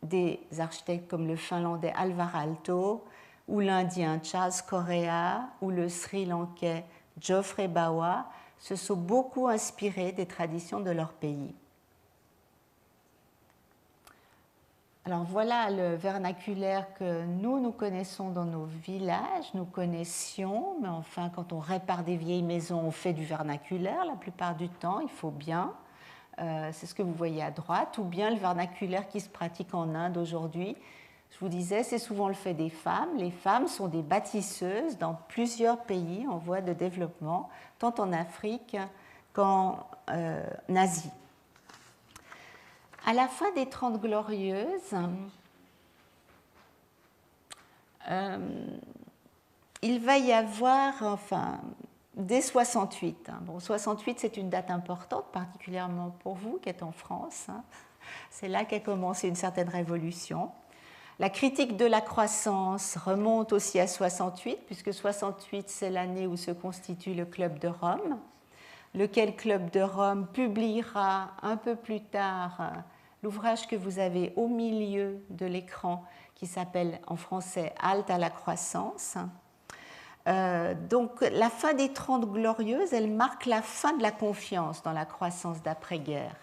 des architectes comme le finlandais Alvar Aalto, ou l'Indien Charles Correa, ou le Sri Lankais Geoffrey Bawa se sont beaucoup inspirés des traditions de leur pays. Alors voilà le vernaculaire que nous connaissons dans nos villages, nous connaissions, mais enfin quand on répare des vieilles maisons, on fait du vernaculaire la plupart du temps, il faut bien. C'est ce que vous voyez à droite, ou bien le vernaculaire qui se pratique en Inde aujourd'hui. Je vous disais, c'est souvent le fait des femmes. Les femmes sont des bâtisseuses dans plusieurs pays en voie de développement, tant en Afrique qu'en Asie. À la fin des 30 Glorieuses, il va y avoir, enfin, dès 68. Bon, 68, c'est une date importante, particulièrement pour vous qui êtes en France. C'est là qu'a commencé une certaine révolution. La critique de la croissance remonte aussi à 68, puisque 68, c'est l'année où se constitue le Club de Rome, lequel Club de Rome publiera un peu plus tard l'ouvrage que vous avez au milieu de l'écran, qui s'appelle en français « Halte à la croissance ». Donc la fin des 30 Glorieuses, elle marque la fin de la confiance dans la croissance d'après-guerre.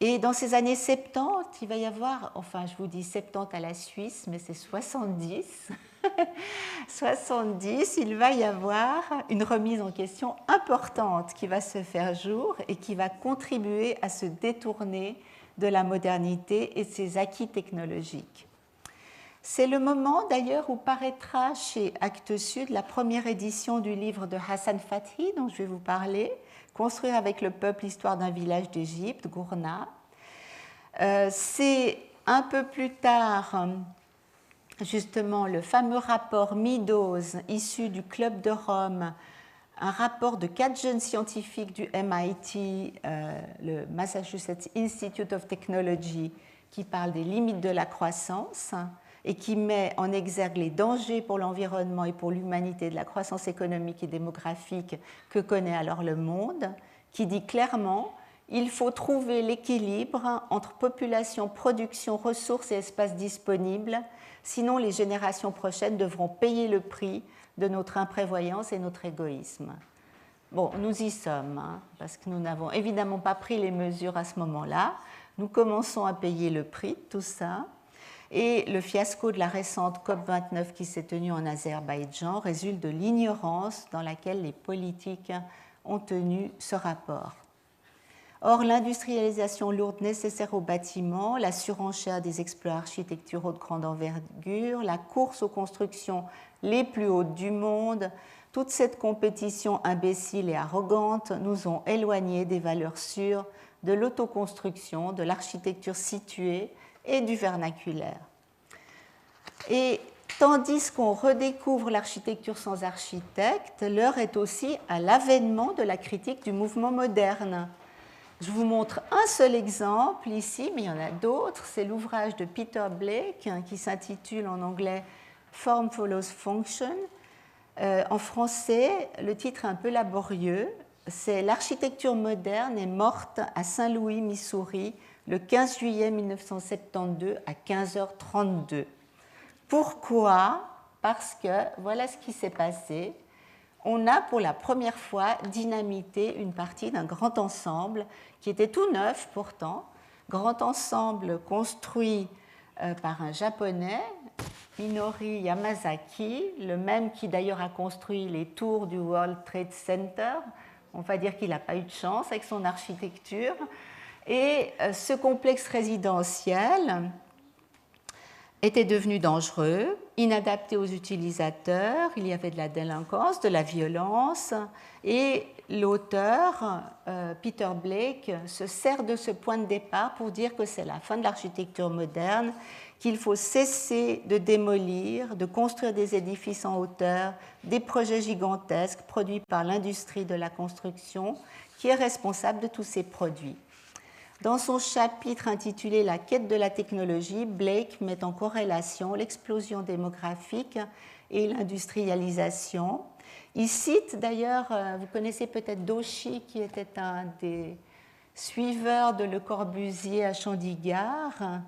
Et dans ces années 70, il va y avoir, enfin je vous dis 70 à la Suisse, mais c'est 70, 70, il va y avoir une remise en question importante qui va se faire jour et qui va contribuer à se détourner de la modernité et de ses acquis technologiques. C'est le moment d'ailleurs où paraîtra chez Actes Sud la première édition du livre de Hassan Fathi dont je vais vous parler, Construire avec le peuple l'histoire d'un village d'Égypte, Gourna. C'est un peu plus tard, justement, le fameux rapport Meadows, issu du Club de Rome, un rapport de 4 jeunes scientifiques du MIT, le Massachusetts Institute of Technology, qui parle des limites de la croissance et qui met en exergue les dangers pour l'environnement et pour l'humanité de la croissance économique et démographique que connaît alors le monde, qui dit clairement il faut trouver l'équilibre entre population, production, ressources et espaces disponibles, sinon les générations prochaines devront payer le prix de notre imprévoyance et notre égoïsme. Bon, nous y sommes, parce que nous n'avons évidemment pas pris les mesures à ce moment-là. Nous commençons à payer le prix de tout ça. Et le fiasco de la récente COP29 qui s'est tenue en Azerbaïdjan résulte de l'ignorance dans laquelle les politiques ont tenu ce rapport. Or, l'industrialisation lourde nécessaire aux bâtiments, la surenchère des exploits architecturaux de grande envergure, la course aux constructions les plus hautes du monde, toute cette compétition imbécile et arrogante nous ont éloignés des valeurs sûres de l'autoconstruction, de l'architecture située et du vernaculaire. Et tandis qu'on redécouvre l'architecture sans architecte, l'heure est aussi à l'avènement de la critique du mouvement moderne. Je vous montre un seul exemple ici, mais il y en a d'autres. C'est l'ouvrage de Peter Blake qui s'intitule en anglais « Form follows function ». En français, le titre est un peu laborieux. C'est « L'architecture moderne est morte à Saint-Louis, Missouri, le 15 juillet 1972 à 15h32 ». Pourquoi ? Parce que voilà ce qui s'est passé. On a pour la première fois dynamité une partie d'un grand ensemble qui était tout neuf pourtant, grand ensemble construit par un Japonais, Minori Yamazaki, le même qui d'ailleurs a construit les tours du World Trade Center. On va dire qu'il n'a pas eu de chance avec son architecture. Et ce complexe résidentiel était devenu dangereux, inadapté aux utilisateurs, il y avait de la délinquance, de la violence, et l'auteur, Peter Blake, se sert de ce point de départ pour dire que c'est la fin de l'architecture moderne, qu'il faut cesser de démolir, de construire des édifices en hauteur, des projets gigantesques produits par l'industrie de la construction, qui est responsable de tous ces produits. Dans son chapitre intitulé « La quête de la technologie », Blake met en corrélation l'explosion démographique et l'industrialisation. Il cite d'ailleurs, vous connaissez peut-être Doshi, qui était un des suiveurs de Le Corbusier à Chandigarh,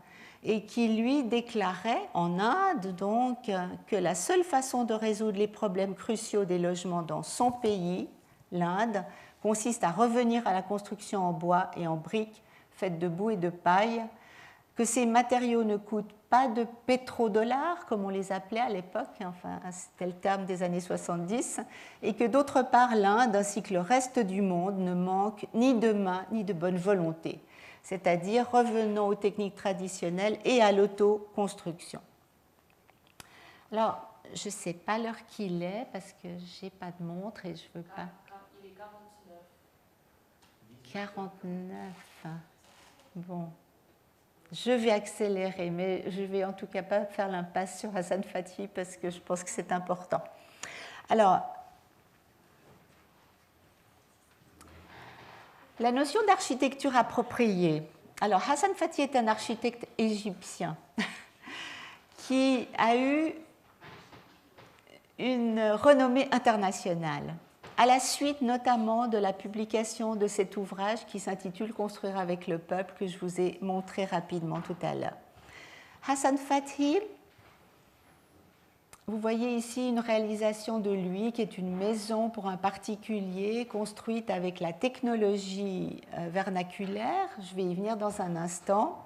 et qui lui déclarait en Inde donc que la seule façon de résoudre les problèmes cruciaux des logements dans son pays, l'Inde, consiste à revenir à la construction en bois et en briques faites de boue et de paille, que ces matériaux ne coûtent pas de pétrodollars, comme on les appelait à l'époque, enfin, c'était le terme des années 70, et que d'autre part, l'Inde, ainsi que le reste du monde, ne manque ni de main ni de bonne volonté, c'est-à-dire revenons aux techniques traditionnelles et à l'autoconstruction. Alors, je ne sais pas l'heure qu'il est, parce que je n'ai pas de montre et je ne veux pas... Il est 49. 49. Bon, je vais accélérer, mais je ne vais en tout cas pas faire l'impasse sur Hassan Fathy parce que je pense que c'est important. Alors, la notion d'architecture appropriée. Alors, Hassan Fathy est un architecte égyptien qui a eu une renommée internationale, à la suite notamment de la publication de cet ouvrage qui s'intitule « Construire avec le peuple » que je vous ai montré rapidement tout à l'heure. Hassan Fathy, vous voyez ici une réalisation de lui qui est une maison pour un particulier construite avec la technologie vernaculaire, je vais y venir dans un instant,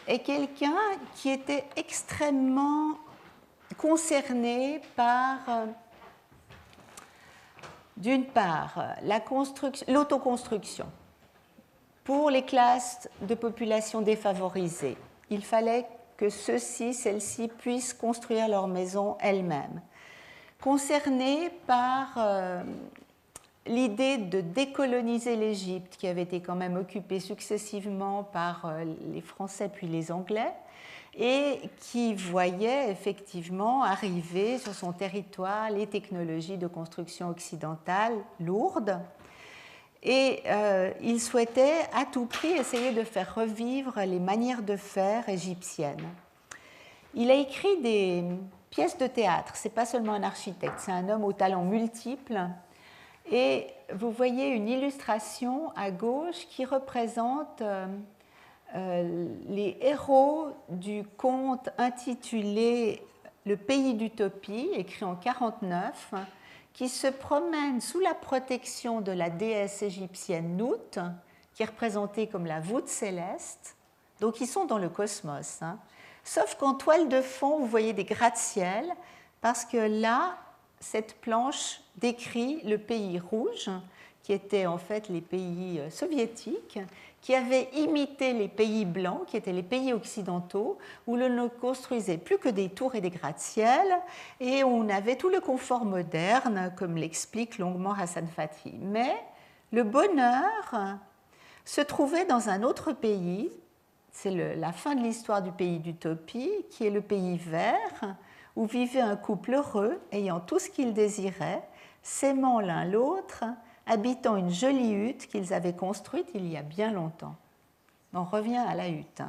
est quelqu'un qui était extrêmement concerné par... d'une part, l'autoconstruction pour les classes de population défavorisées. Il fallait que celles-ci puissent construire leur maison elles-mêmes. Concerné par l'idée de décoloniser l'Égypte, qui avait été quand même occupée successivement par les Français puis les Anglais, et qui voyait effectivement arriver sur son territoire les technologies de construction occidentale lourdes. Et il souhaitait à tout prix essayer de faire revivre les manières de faire égyptiennes. Il a écrit des pièces de théâtre, ce n'est pas seulement un architecte, c'est un homme aux talents multiples. Et vous voyez une illustration à gauche qui représente... les héros du conte intitulé « Le pays d'Utopie », écrit en 1949, qui se promènent sous la protection de la déesse égyptienne Nout, qui est représentée comme la voûte céleste. Donc ils sont dans le cosmos. Sauf qu'en toile de fond, vous voyez des gratte-ciel, parce que là, cette planche décrit le pays rouge, qui étaient en fait les pays soviétiques, qui avaient imité les pays blancs, qui étaient les pays occidentaux, où l'on ne construisait plus que des tours et des gratte-ciel, et où on avait tout le confort moderne, comme l'explique longuement Hassan Fathy. Mais le bonheur se trouvait dans un autre pays, c'est la fin de l'histoire du pays d'Utopie, qui est le pays vert, où vivait un couple heureux, ayant tout ce qu'ils désiraient, s'aimant l'un l'autre, habitant une jolie hutte qu'ils avaient construite il y a bien longtemps. On revient à la hutte.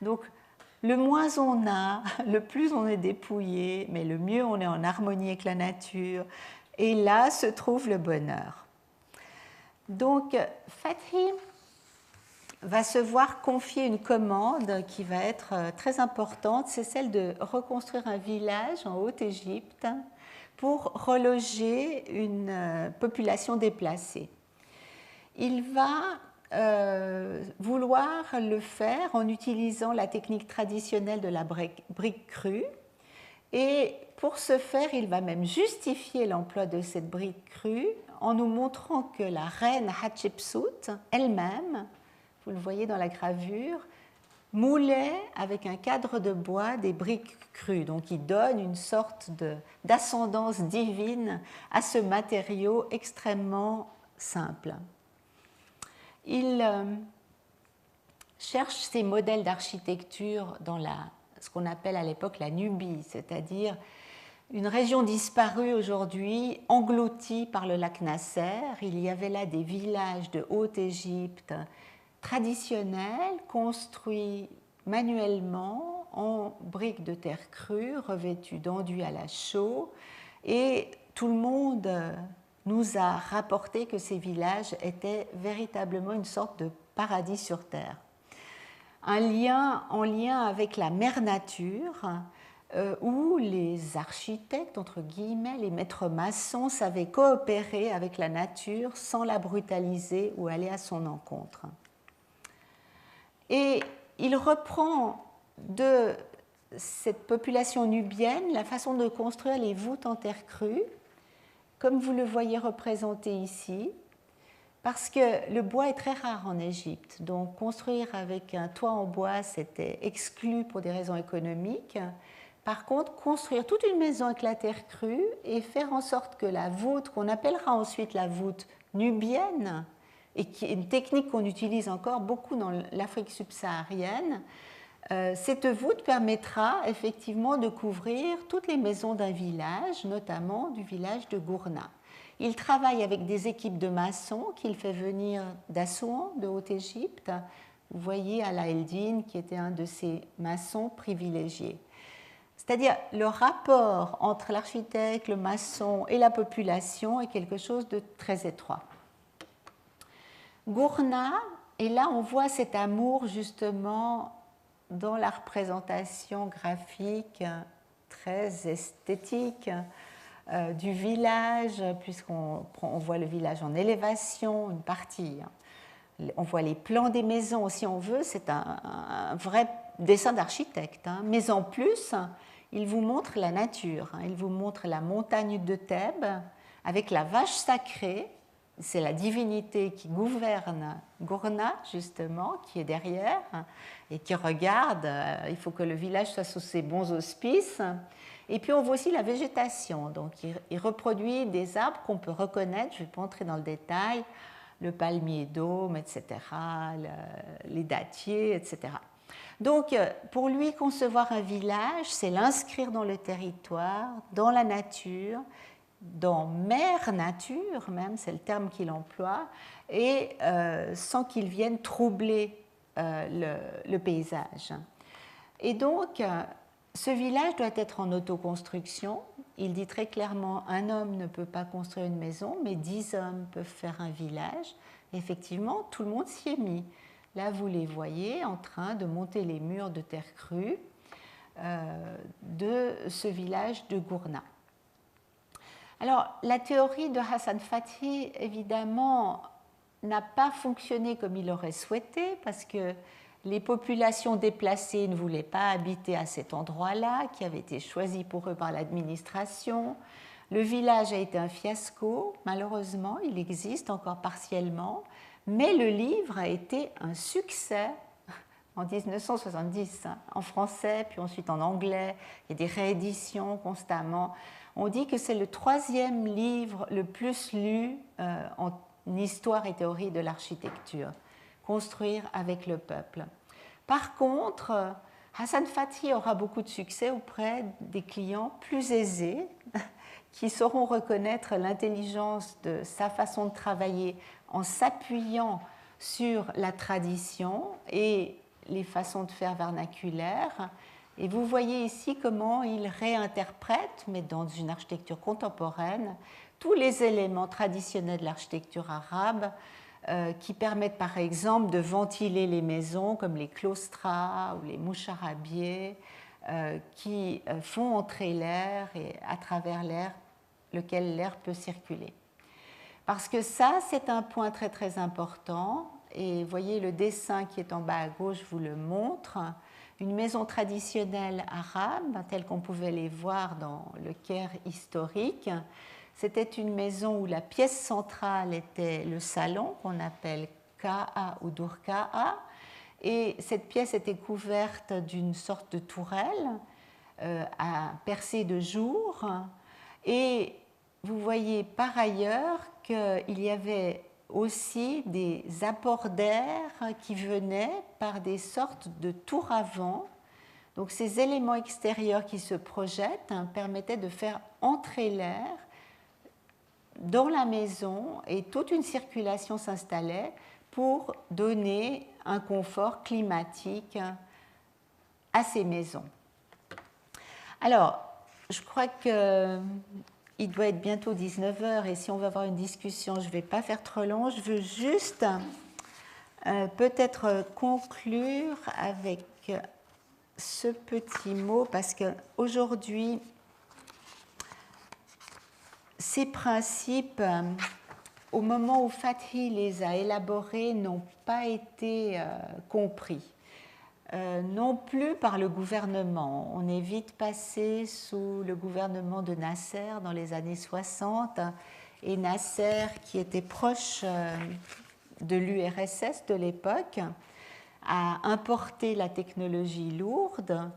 Donc, le moins on a, le plus on est dépouillé, mais le mieux on est en harmonie avec la nature. Et là se trouve le bonheur. Donc, Fathy va se voir confier une commande qui va être très importante, c'est celle de reconstruire un village en Haute-Égypte pour reloger une population déplacée. Il va vouloir le faire en utilisant la technique traditionnelle de la brique crue. Et pour ce faire, il va même justifier l'emploi de cette brique crue en nous montrant que la reine Hatshepsut elle-même, vous le voyez dans la gravure, moulait avec un cadre de bois des briques crues. Donc il donne une sorte d'ascendance divine à ce matériau extrêmement simple. Il cherche ces modèles d'architecture dans ce qu'on appelle à l'époque la Nubie, c'est-à-dire une région disparue aujourd'hui, engloutie par le lac Nasser. Il y avait là des villages de Haute-Égypte traditionnels, construits manuellement en briques de terre crue, revêtues d'enduit à la chaux. Et tout le monde nous a rapporté que ces villages étaient véritablement une sorte de paradis sur terre. En lien avec la mère nature, où les architectes, entre guillemets, les maîtres maçons savaient coopérer avec la nature sans la brutaliser ou aller à son encontre. Et il reprend de cette population nubienne la façon de construire les voûtes en terre crue, comme vous le voyez représenté ici, parce que le bois est très rare en Égypte. Donc construire avec un toit en bois, c'était exclu pour des raisons économiques. Par contre, construire toute une maison avec la terre crue et faire en sorte que la voûte, qu'on appellera ensuite la voûte nubienne, et qui est une technique qu'on utilise encore beaucoup dans l'Afrique subsaharienne, cette voûte permettra effectivement de couvrir toutes les maisons d'un village, notamment du village de Gourna. Il travaille avec des équipes de maçons qu'il fait venir d'Assouan, de Haute-Égypte. Vous voyez Ala Eldin, qui était un de ces maçons privilégiés. C'est-à-dire le rapport entre l'architecte, le maçon et la population est quelque chose de très étroit. Gourna, et là on voit cet amour justement dans la représentation graphique très esthétique du village, puisqu'on voit le village en élévation, une partie. On voit les plans des maisons, si on veut, c'est un vrai dessin d'architecte. Mais en plus, il vous montre la nature. Il vous montre la montagne de Thèbes avec la vache sacrée. C'est la divinité qui gouverne Gourna, justement, qui est derrière et qui regarde. Il faut que le village soit sous ses bons auspices. Et puis on voit aussi la végétation. Donc il reproduit des arbres qu'on peut reconnaître. Je ne vais pas entrer dans le détail. Le palmier d'Aume, etc., les dattiers, etc. Donc, pour lui, concevoir un village, c'est l'inscrire dans le territoire, dans la nature, dans mère nature même, c'est le terme qu'il emploie, et sans qu'il vienne troubler le paysage. Et donc, ce village doit être en autoconstruction. Il dit très clairement, un homme ne peut pas construire une maison, mais 10 hommes peuvent faire un village. Et effectivement, tout le monde s'y est mis. Là, vous les voyez en train de monter les murs de terre crue de ce village de Gourna. Alors, la théorie de Hassan Fathi, évidemment, n'a pas fonctionné comme il aurait souhaité, parce que les populations déplacées ne voulaient pas habiter à cet endroit-là, qui avait été choisi pour eux par l'administration. Le village a été un fiasco, malheureusement, il existe encore partiellement, mais le livre a été un succès en 1970, en français, puis ensuite en anglais. Il y a des rééditions constamment. On dit que c'est le 3e livre le plus lu en histoire et théorie de l'architecture. Construire avec le peuple. Par contre, Hassan Fathi aura beaucoup de succès auprès des clients plus aisés qui sauront reconnaître l'intelligence de sa façon de travailler en s'appuyant sur la tradition et les façons de faire vernaculaires. Et vous voyez ici comment il réinterprète, mais dans une architecture contemporaine, tous les éléments traditionnels de l'architecture arabe qui permettent par exemple de ventiler les maisons comme les claustras ou les moucharabiés qui font entrer l'air et à travers l'air lequel l'air peut circuler. Parce que ça, c'est un point très très important et vous voyez le dessin qui est en bas à gauche vous le montre. Une maison traditionnelle arabe telle qu'on pouvait les voir dans le Caire historique. C'était une maison où la pièce centrale était le salon, qu'on appelle Ka'a ou Durka'a, et cette pièce était couverte d'une sorte de tourelle percée de jour. Et vous voyez par ailleurs qu'il y avait aussi des apports d'air qui venaient par des sortes de tours à vent. Donc ces éléments extérieurs qui se projettent permettaient de faire entrer l'air dans la maison et toute une circulation s'installait pour donner un confort climatique à ces maisons. Alors, je crois qu'il doit être bientôt 19h et si on va avoir une discussion, je ne vais pas faire trop long. Je veux juste peut-être conclure avec ce petit mot parce qu'aujourd'hui, ces principes, au moment où Fathi les a élaborés, n'ont pas été compris. Non plus par le gouvernement. On est vite passé sous le gouvernement de Nasser dans les années 60, et Nasser, qui était proche de l'URSS de l'époque, a importé la technologie lourde.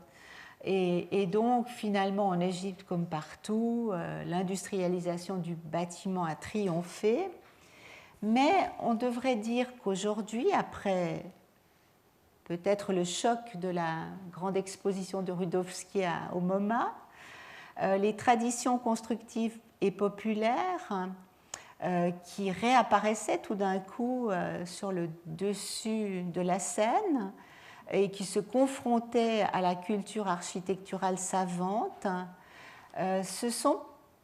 Et donc, finalement, en Égypte comme partout, l'industrialisation du bâtiment a triomphé. Mais on devrait dire qu'aujourd'hui, après peut-être le choc de la grande exposition de Rudowski au MoMA, les traditions constructives et populaires qui réapparaissaient tout d'un coup sur le dessus de la scène et qui se confrontaient à la culture architecturale savante, ce sont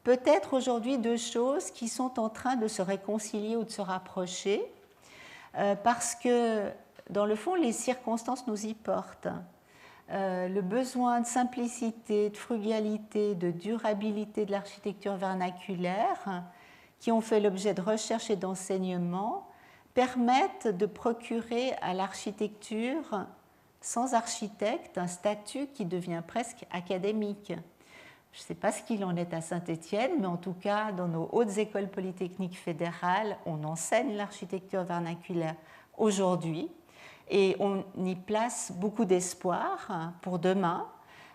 peut-être aujourd'hui deux choses qui sont en train de se réconcilier ou de se rapprocher, parce que, dans le fond, les circonstances nous y portent. Le besoin de simplicité, de frugalité, de durabilité de l'architecture vernaculaire, qui ont fait l'objet de recherches et d'enseignements, permettent de procurer à l'architecture sans architecte un statut qui devient presque académique. Je ne sais pas ce qu'il en est à Saint-Étienne, mais en tout cas, dans nos hautes écoles polytechniques fédérales, on enseigne l'architecture vernaculaire aujourd'hui et on y place beaucoup d'espoir pour demain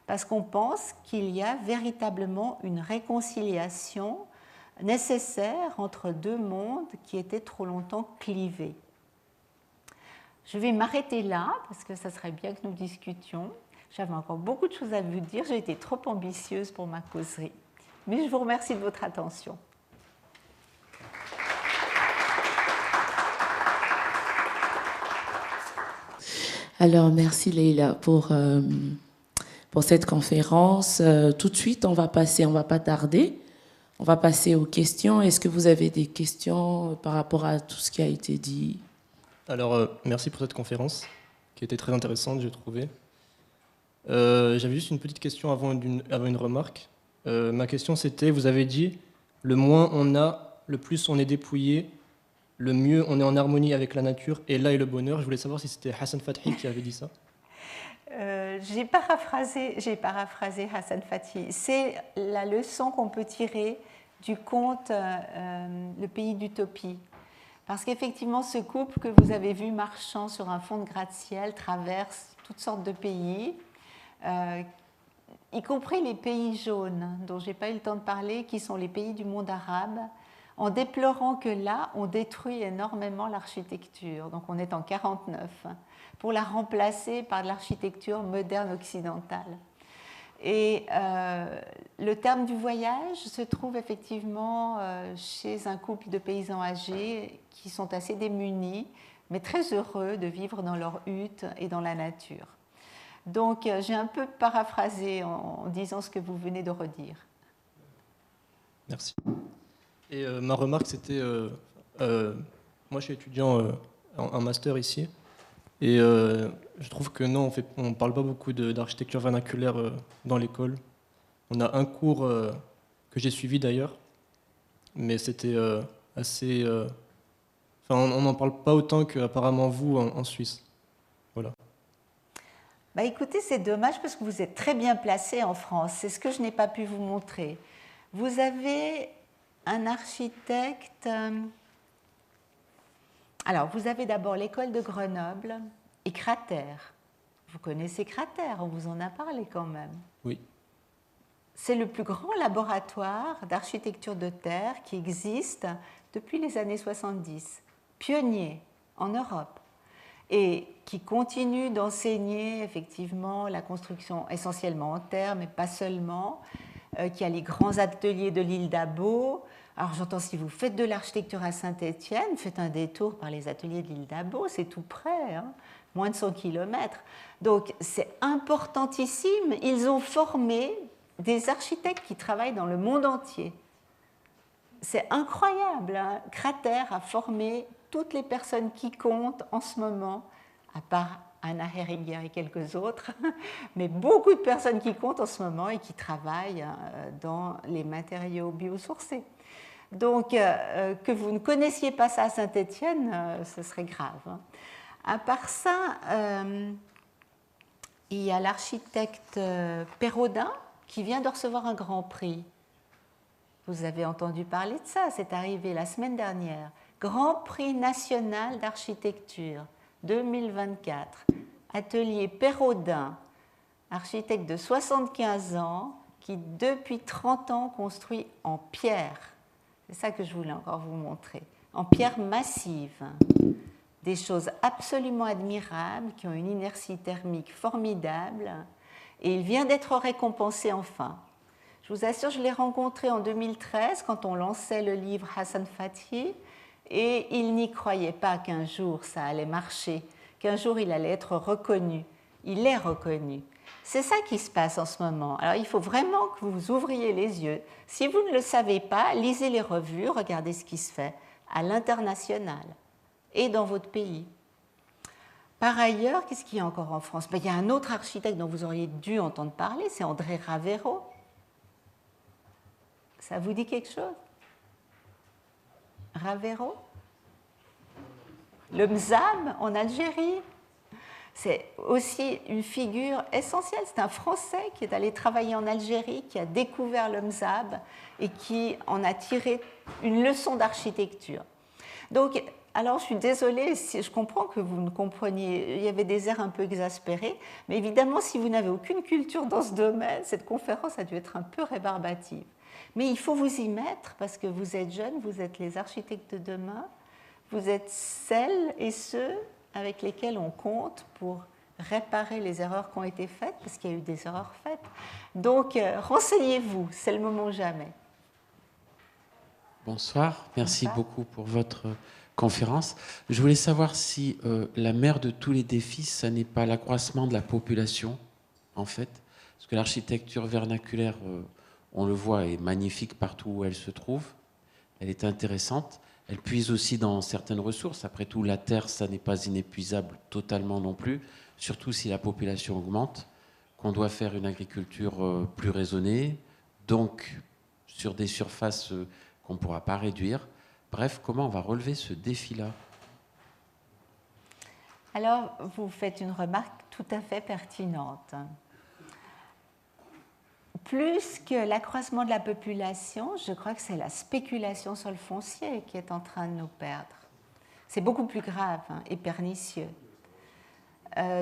parce qu'on pense qu'il y a véritablement une réconciliation nécessaire entre deux mondes qui étaient trop longtemps clivés. Je vais m'arrêter là parce que ça serait bien que nous discutions. J'avais encore beaucoup de choses à vous dire. J'ai été trop ambitieuse pour ma causerie. Mais je vous remercie de votre attention. Alors, merci Leïla pour cette conférence. Tout de suite, on va pas tarder. On va passer aux questions. Est-ce que vous avez des questions par rapport à tout ce qui a été dit ? Alors, merci pour cette conférence, qui était très intéressante, j'ai trouvé. J'avais juste une petite question avant une remarque. Ma question, c'était, vous avez dit, le moins on a, le plus on est dépouillé, le mieux on est en harmonie avec la nature, et là est le bonheur. Je voulais savoir si c'était Hassan Fathi qui avait dit ça. J'ai paraphrasé Hassan Fathi. C'est la leçon qu'on peut tirer du conte Le pays d'Utopie. Parce qu'effectivement, ce couple que vous avez vu marchant sur un fond de gratte-ciel traverse toutes sortes de pays, y compris les pays jaunes, dont je n'ai pas eu le temps de parler, qui sont les pays du monde arabe, en déplorant que là, on détruit énormément l'architecture. Donc on est en 49, pour la remplacer par de l'architecture moderne occidentale. Et le terme du voyage se trouve effectivement chez un couple de paysans âgés qui sont assez démunis, mais très heureux de vivre dans leur hutte et dans la nature. Donc j'ai un peu paraphrasé en disant ce que vous venez de redire. Merci. Et ma remarque, c'était, moi je suis étudiant en master ici, et je trouve que non, on ne parle pas beaucoup d'architecture vernaculaire dans l'école. On a un cours que j'ai suivi d'ailleurs, mais c'était assez... Enfin, on n'en parle pas autant qu'apparemment vous en Suisse. Voilà. Bah écoutez, c'est dommage parce que vous êtes très bien placé en France. C'est ce que je n'ai pas pu vous montrer. Vous avez un architecte... Alors, vous avez d'abord l'école de Grenoble et Cratère. Vous connaissez Cratère, on vous en a parlé quand même. Oui. C'est le plus grand laboratoire d'architecture de terre qui existe depuis les années 70, pionnier en Europe, et qui continue d'enseigner effectivement la construction essentiellement en terre, mais pas seulement, qui a les grands ateliers de l'île d'Abo. Alors j'entends, si vous faites de l'architecture à Saint-Étienne, faites un détour par les ateliers de l'île d'Abo, c'est tout près, hein, moins de 100 km. Donc c'est importantissime, ils ont formé des architectes qui travaillent dans le monde entier. C'est incroyable, hein. Cratère a formé toutes les personnes qui comptent en ce moment, à part Anna Heringer et quelques autres, mais beaucoup de personnes qui comptent en ce moment et qui travaillent dans les matériaux biosourcés. Donc, que vous ne connaissiez pas ça à Saint-Étienne, ce serait grave, hein. À part ça, il y a l'architecte Perraudin qui vient de recevoir un grand prix. Vous avez entendu parler de ça, c'est arrivé la semaine dernière. Grand prix national d'architecture 2024. Atelier Perraudin, architecte de 75 ans qui depuis 30 ans construit en pierre. C'est ça que je voulais encore vous montrer. En pierre massive. Des choses absolument admirables qui ont une inertie thermique formidable. Et il vient d'être récompensé enfin. Je vous assure, je l'ai rencontré en 2013 quand on lançait le livre Hassan Fathi et il n'y croyait pas qu'un jour ça allait marcher, qu'un jour il allait être reconnu. Il est reconnu. C'est ça qui se passe en ce moment. Alors il faut vraiment que vous ouvriez les yeux. Si vous ne le savez pas, lisez les revues, regardez ce qui se fait à l'international et dans votre pays. Par ailleurs, qu'est-ce qu'il y a encore en France? Il y a un autre architecte dont vous auriez dû entendre parler, c'est André Ravero. Ça vous dit quelque chose? Ravero? Le Mzab en Algérie. C'est aussi une figure essentielle. C'est un Français qui est allé travailler en Algérie, qui a découvert le Mzab et qui en a tiré une leçon d'architecture. Donc, alors je suis désolée, je comprends que vous ne compreniez, il y avait des airs un peu exaspérés, mais évidemment, si vous n'avez aucune culture dans ce domaine, cette conférence a dû être un peu rébarbative. Mais il faut vous y mettre parce que vous êtes jeunes, vous êtes les architectes de demain, vous êtes celles et ceux avec lesquels on compte pour réparer les erreurs qui ont été faites, parce qu'il y a eu des erreurs faites. Donc, renseignez-vous, c'est le moment jamais. Bonsoir, merci beaucoup pour votre conférence. Je voulais savoir si la mère de tous les défis, ça n'est pas l'accroissement de la population, en fait, parce que l'architecture vernaculaire, on le voit, est magnifique partout où elle se trouve, elle est intéressante, elle puise aussi dans certaines ressources. Après tout, la terre, ça n'est pas inépuisable totalement non plus, surtout si la population augmente, qu'on doit faire une agriculture plus raisonnée, donc sur des surfaces qu'on ne pourra pas réduire. Bref, comment on va relever ce défi-là? Alors, vous faites une remarque tout à fait pertinente. Plus que l'accroissement de la population, je crois que c'est la spéculation sur le foncier qui est en train de nous perdre. C'est beaucoup plus grave, hein, et pernicieux.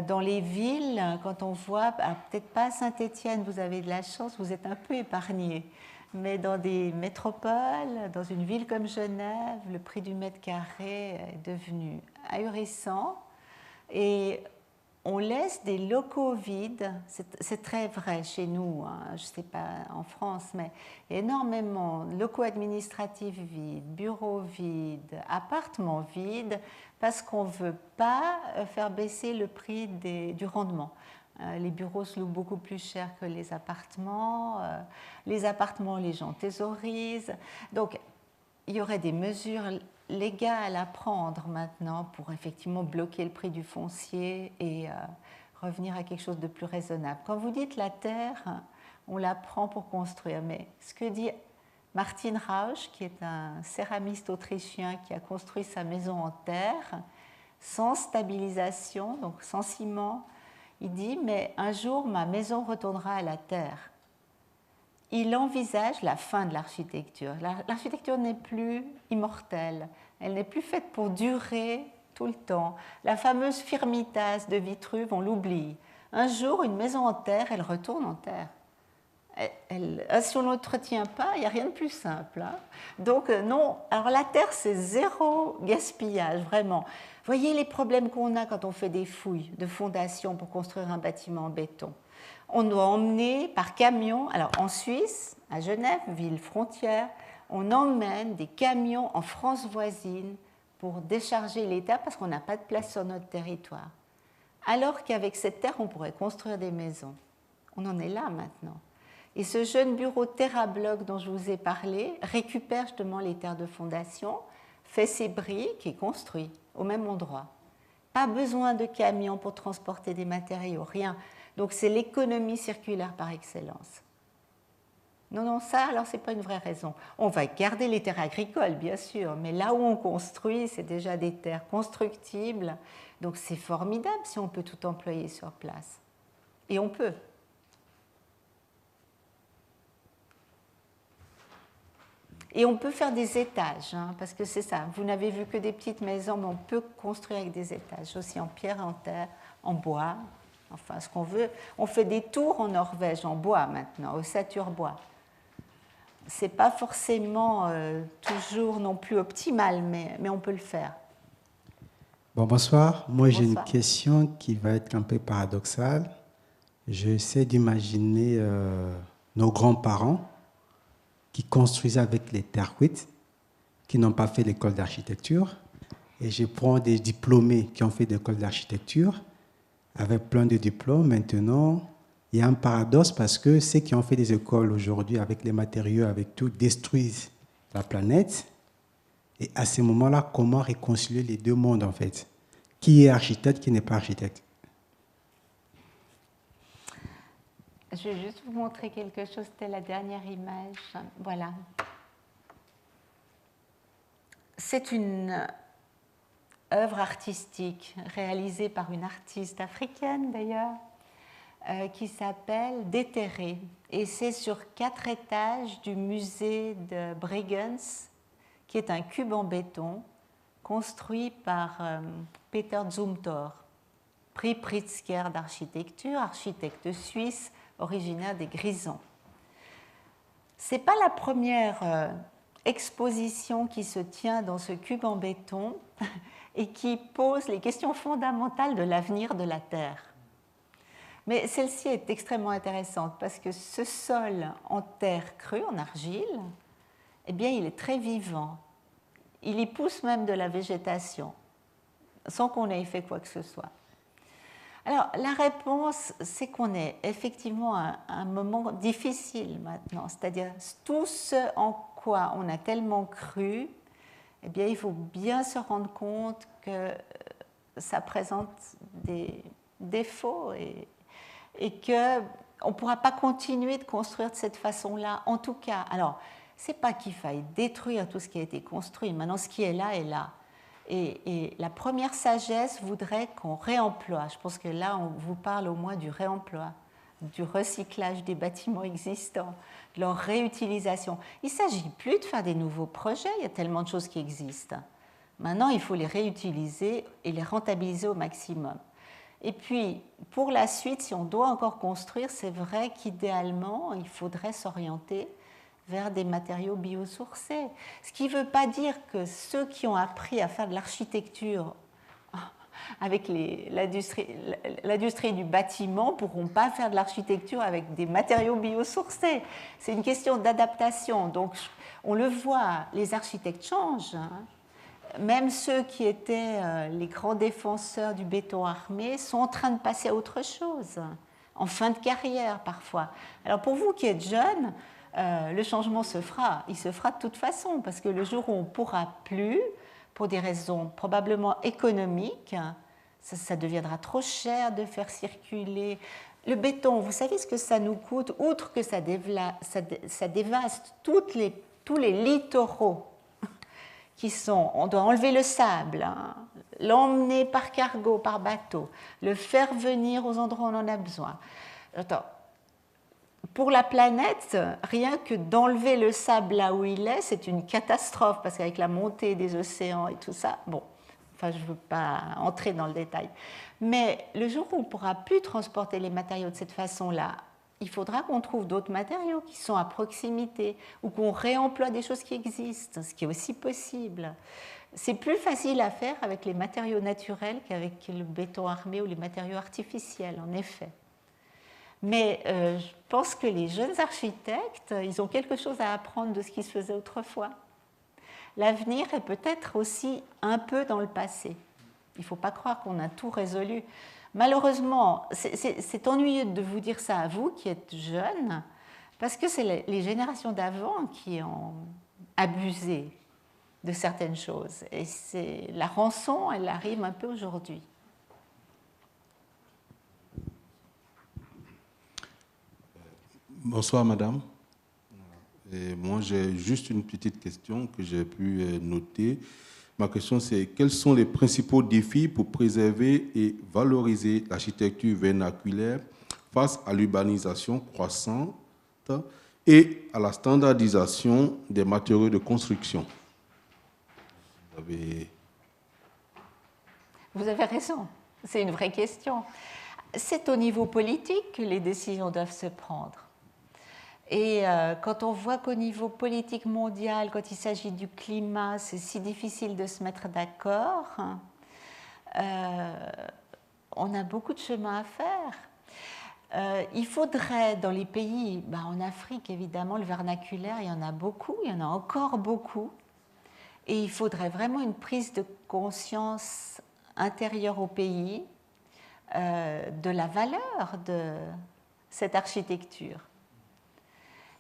Dans les villes, quand on voit, peut-être pas à Saint-Étienne, vous avez de la chance, vous êtes un peu épargnés, mais dans des métropoles, dans une ville comme Genève, le prix du mètre carré est devenu ahurissant et on laisse des locaux vides. C'est très vrai chez nous, hein, je ne sais pas en France, mais énormément de locaux administratifs vides, bureaux vides, appartements vides, parce qu'on ne veut pas faire baisser le prix du rendement. Les bureaux se louent beaucoup plus cher que les appartements. Les appartements, les gens thésaurisent. Donc, il y aurait des mesures légales à prendre maintenant pour effectivement bloquer le prix du foncier et revenir à quelque chose de plus raisonnable. Quand vous dites la terre, on la prend pour construire. Mais ce que dit Martin Rausch, qui est un céramiste autrichien qui a construit sa maison en terre, sans stabilisation, donc sans ciment, il dit, mais un jour, ma maison retournera à la terre. Il envisage la fin de l'architecture. L'architecture n'est plus immortelle. Elle n'est plus faite pour durer tout le temps. La fameuse firmitas de Vitruve, on l'oublie. Un jour, une maison en terre, elle retourne en terre. Si on ne l'entretient pas, il n'y a rien de plus simple. Hein. Donc non, alors la terre, c'est zéro gaspillage, vraiment. Voyez les problèmes qu'on a quand on fait des fouilles de fondation pour construire un bâtiment en béton. On doit emmener par camion, alors en Suisse, à Genève, ville frontière, on emmène des camions en France voisine pour décharger les terres parce qu'on n'a pas de place sur notre territoire. Alors qu'avec cette terre, on pourrait construire des maisons. On en est là maintenant. Et ce jeune bureau TerraBlock dont je vous ai parlé récupère justement les terres de fondation, fait ses briques et construit au même endroit. Pas besoin de camions pour transporter des matériaux, rien. Donc c'est l'économie circulaire par excellence. Non, ça, alors, ce n'est pas une vraie raison. On va garder les terres agricoles, bien sûr, mais là où on construit, c'est déjà des terres constructibles. Donc c'est formidable si on peut tout employer sur place. Et on peut. Et on peut faire des étages, hein, parce que c'est ça. Vous n'avez vu que des petites maisons, mais on peut construire avec des étages, aussi en pierre, en terre, en bois, enfin ce qu'on veut. On fait des tours en Norvège, en bois maintenant, ossature bois. Ce n'est pas forcément toujours non plus optimal, mais on peut le faire. Bon, bonsoir. Moi, j'ai une Bonsoir. question qui va être un peu paradoxale. J'essaie d'imaginer nos grands-parents qui construisaient avec les terres cuites, qui n'ont pas fait l'école d'architecture. Et je prends des diplômés qui ont fait l'école d'architecture, avec plein de diplômes. Maintenant, il y a un paradoxe parce que ceux qui ont fait des écoles aujourd'hui avec les matériaux, avec tout, détruisent la planète. Et à ce moment-là, comment réconcilier les deux mondes, en fait? Qui est architecte, qui n'est pas architecte? Je vais juste vous montrer quelque chose, c'était la dernière image. Voilà. C'est une œuvre artistique réalisée par une artiste africaine d'ailleurs, qui s'appelle Déterré. Et c'est sur 4 étages du musée de Bregenz, qui est un cube en béton construit par Peter Zumthor, prix Pritzker d'architecture, architecte suisse originaire des Grisons. Ce n'est pas la première exposition qui se tient dans ce cube en béton et qui pose les questions fondamentales de l'avenir de la Terre. Mais celle-ci est extrêmement intéressante parce que ce sol en terre crue, en argile, eh bien, il est très vivant. Il y pousse même de la végétation, sans qu'on ait fait quoi que ce soit. Alors, la réponse, c'est qu'on est effectivement à un moment difficile maintenant. C'est-à-dire, tout ce en quoi on a tellement cru, eh bien, il faut bien se rendre compte que ça présente des défauts et qu'on ne pourra pas continuer de construire de cette façon-là, en tout cas. Alors, ce n'est pas qu'il faille détruire tout ce qui a été construit. Maintenant, ce qui est là est là. Et la première sagesse voudrait qu'on réemploie. Je pense que là, on vous parle au moins du réemploi, du recyclage des bâtiments existants, de leur réutilisation. Il ne s'agit plus de faire des nouveaux projets, il y a tellement de choses qui existent. Maintenant, il faut les réutiliser et les rentabiliser au maximum. Et puis, pour la suite, si on doit encore construire, c'est vrai qu'idéalement, il faudrait s'orienter vers des matériaux biosourcés. Ce qui ne veut pas dire que ceux qui ont appris à faire de l'architecture avec l'industrie du bâtiment ne pourront pas faire de l'architecture avec des matériaux biosourcés. C'est une question d'adaptation. Donc, on le voit, les architectes changent. Hein. Même ceux qui étaient les grands défenseurs du béton armé sont en train de passer à autre chose, en fin de carrière parfois. Alors, pour vous qui êtes jeunes, le changement se fera. Il se fera de toute façon, parce que le jour où on ne pourra plus, pour des raisons probablement économiques, ça deviendra trop cher de faire circuler. Le béton, vous savez ce que ça nous coûte, outre que ça dévaste tous les littoraux qui sont... On doit enlever le sable, hein, l'emmener par cargo, par bateau, le faire venir aux endroits où on en a besoin. Attends. Pour la planète, rien que d'enlever le sable là où il est, c'est une catastrophe, parce qu'avec la montée des océans et tout ça, bon, Enfin, je ne veux pas entrer dans le détail. Mais le jour où on ne pourra plus transporter les matériaux de cette façon-là, il faudra qu'on trouve d'autres matériaux qui sont à proximité ou qu'on réemploie des choses qui existent, ce qui est aussi possible. C'est plus facile à faire avec les matériaux naturels qu'avec le béton armé ou les matériaux artificiels, en effet. Mais je pense que les jeunes architectes, ils ont quelque chose à apprendre de ce qui se faisait autrefois. L'avenir est peut-être aussi un peu dans le passé. Il ne faut pas croire qu'on a tout résolu. Malheureusement, c'est ennuyeux de vous dire ça à vous qui êtes jeunes, parce que c'est les générations d'avant qui ont abusé de certaines choses. Et la rançon, elle arrive un peu aujourd'hui. Bonsoir, madame. Et moi, j'ai juste une petite question que j'ai pu noter. Ma question, c'est quels sont les principaux défis pour préserver et valoriser l'architecture vernaculaire face à l'urbanisation croissante et à la standardisation des matériaux de construction? Vous avez raison, c'est une vraie question. C'est au niveau politique que les décisions doivent se prendre. Et quand on voit qu'au niveau politique mondial, quand il s'agit du climat, c'est si difficile de se mettre d'accord, on a beaucoup de chemin à faire. Il faudrait, dans les pays, en Afrique évidemment, le vernaculaire, il y en a beaucoup, il y en a encore beaucoup. Et il faudrait vraiment une prise de conscience intérieure au pays de la valeur de cette architecture.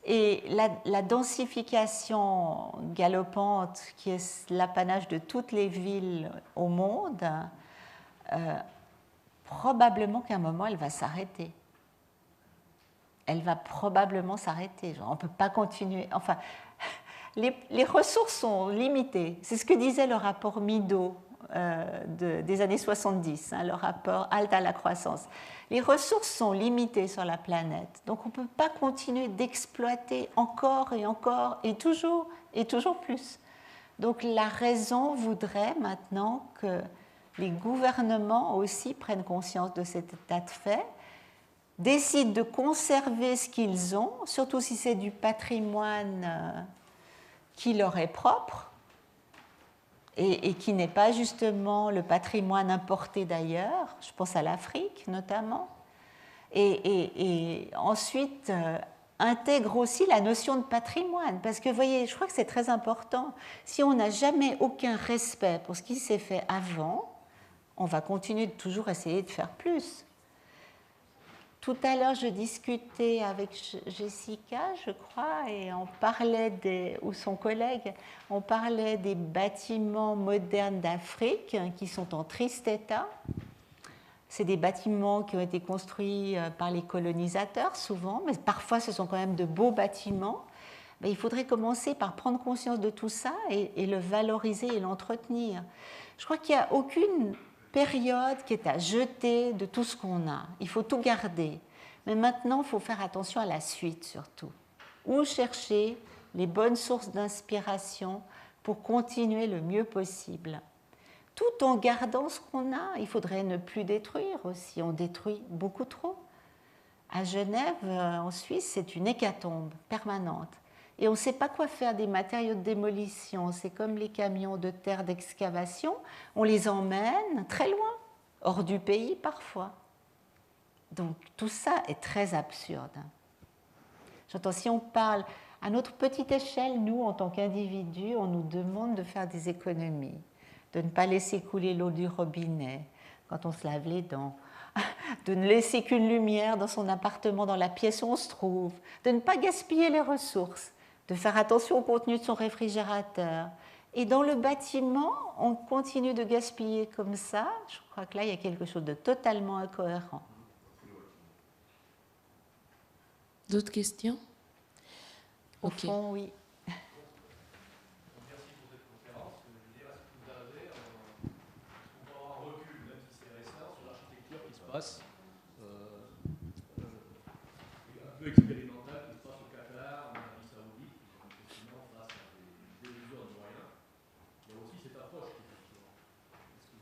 Et la densification galopante, qui est l'apanage de toutes les villes au monde, probablement qu'à un moment, elle va s'arrêter. Elle va probablement s'arrêter. On ne peut pas continuer. Enfin, les ressources sont limitées. C'est ce que disait le rapport Mido des années 70, le rapport Halte à la croissance. Les ressources sont limitées sur la planète, donc on ne peut pas continuer d'exploiter encore et encore et toujours plus. Donc la raison voudrait maintenant que les gouvernements aussi prennent conscience de cet état de fait, décident de conserver ce qu'ils ont, surtout si c'est du patrimoine qui leur est propre, et qui n'est pas justement le patrimoine importé d'ailleurs, je pense à l'Afrique notamment, et ensuite intègre aussi la notion de patrimoine, parce que vous voyez, je crois que c'est très important, si on n'a jamais aucun respect pour ce qui s'est fait avant, on va continuer de toujours essayer de faire plus. Tout à l'heure, je discutais avec Jessica, je crois, et on parlait ou son collègue, on parlait des bâtiments modernes d'Afrique qui sont en triste état. C'est des bâtiments qui ont été construits par les colonisateurs souvent, mais parfois ce sont quand même de beaux bâtiments. Mais il faudrait commencer par prendre conscience de tout ça et le valoriser et l'entretenir. Je crois qu'il n'y a aucune période qui est à jeter de tout ce qu'on a. Il faut tout garder. Mais maintenant, il faut faire attention à la suite surtout. Où chercher les bonnes sources d'inspiration pour continuer le mieux possible. Tout en gardant ce qu'on a. Il faudrait ne plus détruire aussi. On détruit beaucoup trop. À Genève, en Suisse, c'est une hécatombe permanente. Et on ne sait pas quoi faire des matériaux de démolition. C'est comme les camions de terre d'excavation. On les emmène très loin, hors du pays parfois. Donc tout ça est très absurde. J'entends, si on parle à notre petite échelle, nous, en tant qu'individus, on nous demande de faire des économies, de ne pas laisser couler l'eau du robinet quand on se lave les dents, de ne laisser qu'une lumière dans son appartement, dans la pièce où on se trouve, de ne pas gaspiller les ressources, de faire attention au contenu de son réfrigérateur. Et dans le bâtiment, on continue de gaspiller comme ça. Je crois que là, il y a quelque chose de totalement incohérent. D'autres questions? Au fond, oui. Merci pour cette conférence. Je veux dire, est-ce que vous avez un recul, même si c'est récent, sur l'architecture qui se passe, un peu expérimentale, qui se passe au Qatar, en Arabie Saoudite, qui sont effectivement face à des usures de moyens. Il y a aussi cette approche qui est différente. Est-ce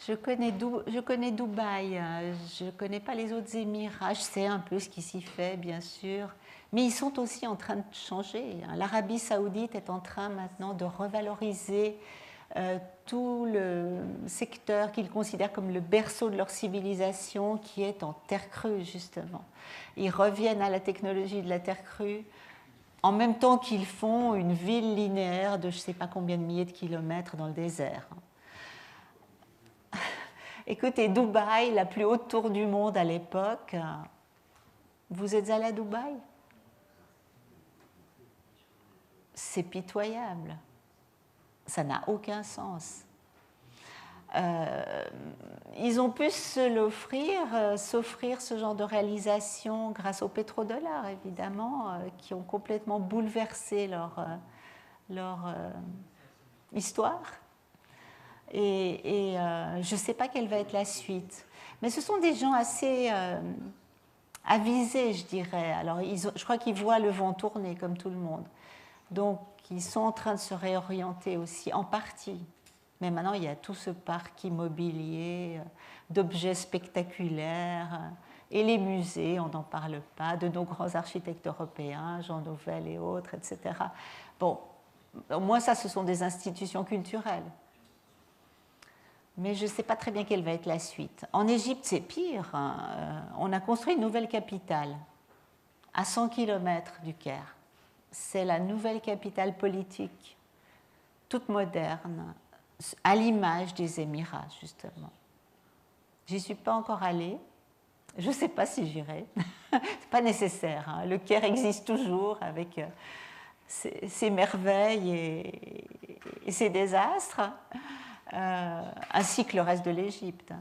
Je connais Dubaï, je ne connais pas les autres Émirats, je sais un peu ce qui s'y fait, bien sûr, mais ils sont aussi en train de changer. L'Arabie saoudite est en train maintenant de revaloriser tout le secteur qu'ils considèrent comme le berceau de leur civilisation, qui est en terre crue, justement. Ils reviennent à la technologie de la terre crue, en même temps qu'ils font une ville linéaire de je ne sais pas combien de milliers de kilomètres dans le désert. Écoutez, Dubaï, la plus haute tour du monde à l'époque. Vous êtes allé à Dubaï? C'est pitoyable. Ça n'a aucun sens. Ils ont pu s'offrir ce genre de réalisation grâce au pétrodollar, évidemment, qui ont complètement bouleversé leur histoire. Et je ne sais pas quelle va être la suite. Mais ce sont des gens assez avisés, je dirais. Alors, je crois qu'ils voient le vent tourner, comme tout le monde. Donc, ils sont en train de se réorienter aussi, en partie. Mais maintenant, il y a tout ce parc immobilier d'objets spectaculaires. Et les musées, on n'en parle pas, de nos grands architectes européens, Jean Nouvel et autres, etc. Bon, au moins ça, ce sont des institutions culturelles. Mais je ne sais pas très bien quelle va être la suite. En Égypte, c'est pire. On a construit une nouvelle capitale à 100 km du Caire. C'est la nouvelle capitale politique, toute moderne, à l'image des Émirats, justement. J'y suis pas encore allée. Je ne sais pas si j'irai. C'est pas nécessaire. Hein. Le Caire existe toujours avec ses merveilles et ses désastres, ainsi que le reste de l'Égypte.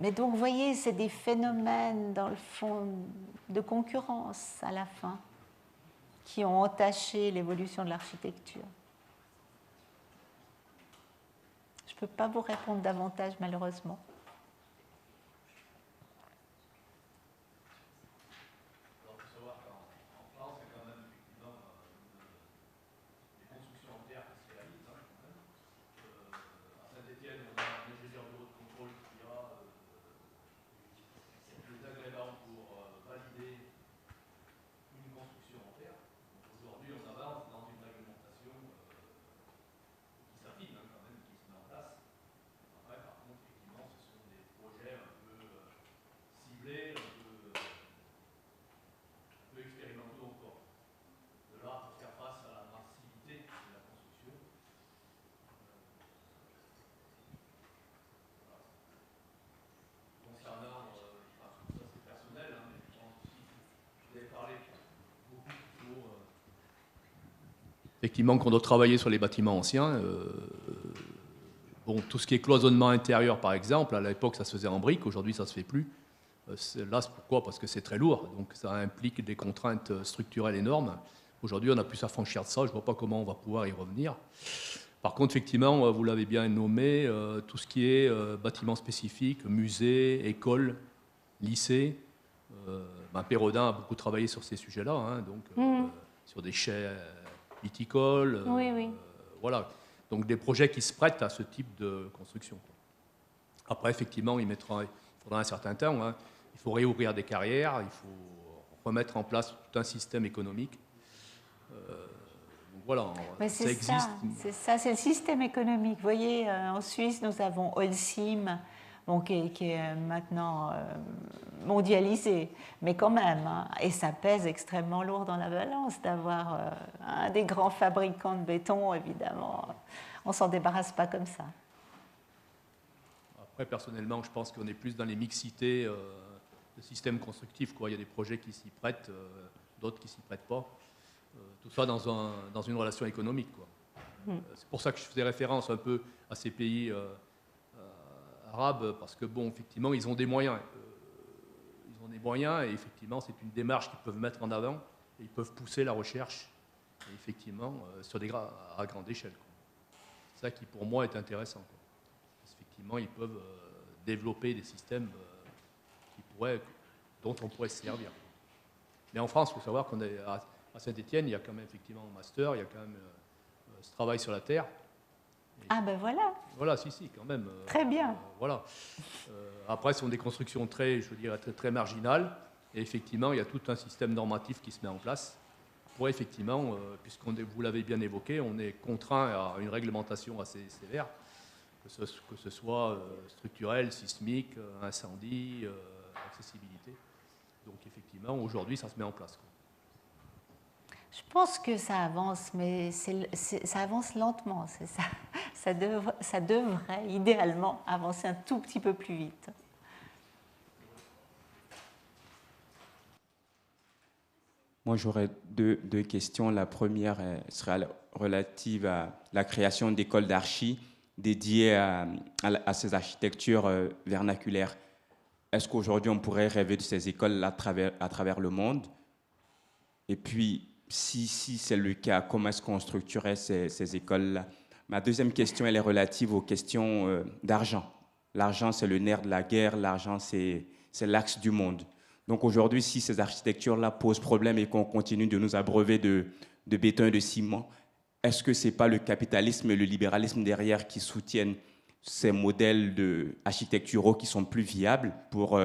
Mais donc, vous voyez, c'est des phénomènes, dans le fond, de concurrence à la fin, qui ont entaché l'évolution de l'architecture. Je ne peux pas vous répondre davantage, malheureusement. Effectivement, quand on doit travailler sur les bâtiments anciens, bon, tout ce qui est cloisonnement intérieur, par exemple, à l'époque, ça se faisait en briques, aujourd'hui, ça ne se fait plus. Là, c'est pourquoi? Parce que c'est très lourd, donc ça implique des contraintes structurelles énormes. Aujourd'hui, on a pu s'affranchir de ça, je ne vois pas comment on va pouvoir y revenir. Par contre, effectivement, vous l'avez bien nommé, tout ce qui est bâtiments spécifiques, musées, écoles, lycées. Pérodin a beaucoup travaillé sur ces sujets-là, hein, donc sur des chais viticoles. Oui. Voilà. Donc des projets qui se prêtent à ce type de construction. Après, effectivement, il faudra un certain temps. Hein. Il faut réouvrir des carrières, il faut remettre en place tout un système économique. Donc voilà, ça existe. C'est ça, c'est le système économique. Vous voyez, en Suisse, nous avons Holcim, bon, qui est maintenant mondialisé, mais quand même, hein, et ça pèse extrêmement lourd dans la balance d'avoir un des grands fabricants de béton, évidemment. On ne s'en débarrasse pas comme ça. Après, personnellement, je pense qu'on est plus dans les mixités de systèmes constructifs, quoi. Il y a des projets qui s'y prêtent, d'autres qui ne s'y prêtent pas. Tout ça dans une relation économique, quoi. C'est pour ça que je faisais référence un peu à ces pays arabes, parce que, bon, effectivement, ils ont des moyens. Ils ont des moyens, et effectivement, c'est une démarche qu'ils peuvent mettre en avant, et ils peuvent pousser la recherche, et effectivement, à grande échelle, quoi. C'est ça qui, pour moi, est intéressant, quoi. Parce qu'effectivement, ils peuvent développer des systèmes dont on pourrait se servir. Mais en France, il faut savoir qu'on est à Saint-Étienne, il y a quand même effectivement un master, il y a quand même ce travail sur la terre. Ah ben voilà. Voilà, si, quand même. Très bien. Voilà. Après, ce sont des constructions très, je dirais, très marginales. Et effectivement, il y a tout un système normatif qui se met en place pour effectivement, vous l'avez bien évoqué, on est contraint à une réglementation assez sévère, que ce soit structurel, sismique, incendie, accessibilité. Donc effectivement, aujourd'hui, ça se met en place, quoi. Je pense que ça avance, mais ça avance lentement. Ça devrait idéalement avancer un tout petit peu plus vite. Moi, j'aurais deux questions. La première sera relative à la création d'écoles d'archi dédiées à ces architectures vernaculaires. Est-ce qu'aujourd'hui, on pourrait rêver de ces écoles à travers le monde? Et puis, si c'est le cas, comment est-ce qu'on structurait ces écoles-là? Ma deuxième question, elle est relative aux questions d'argent. L'argent, c'est le nerf de la guerre. L'argent, c'est l'axe du monde. Donc aujourd'hui, si ces architectures-là posent problème et qu'on continue de nous abreuver de béton et de ciment, est-ce que ce n'est pas le capitalisme et le libéralisme derrière qui soutiennent ces modèles architecturaux qui sont plus viables pour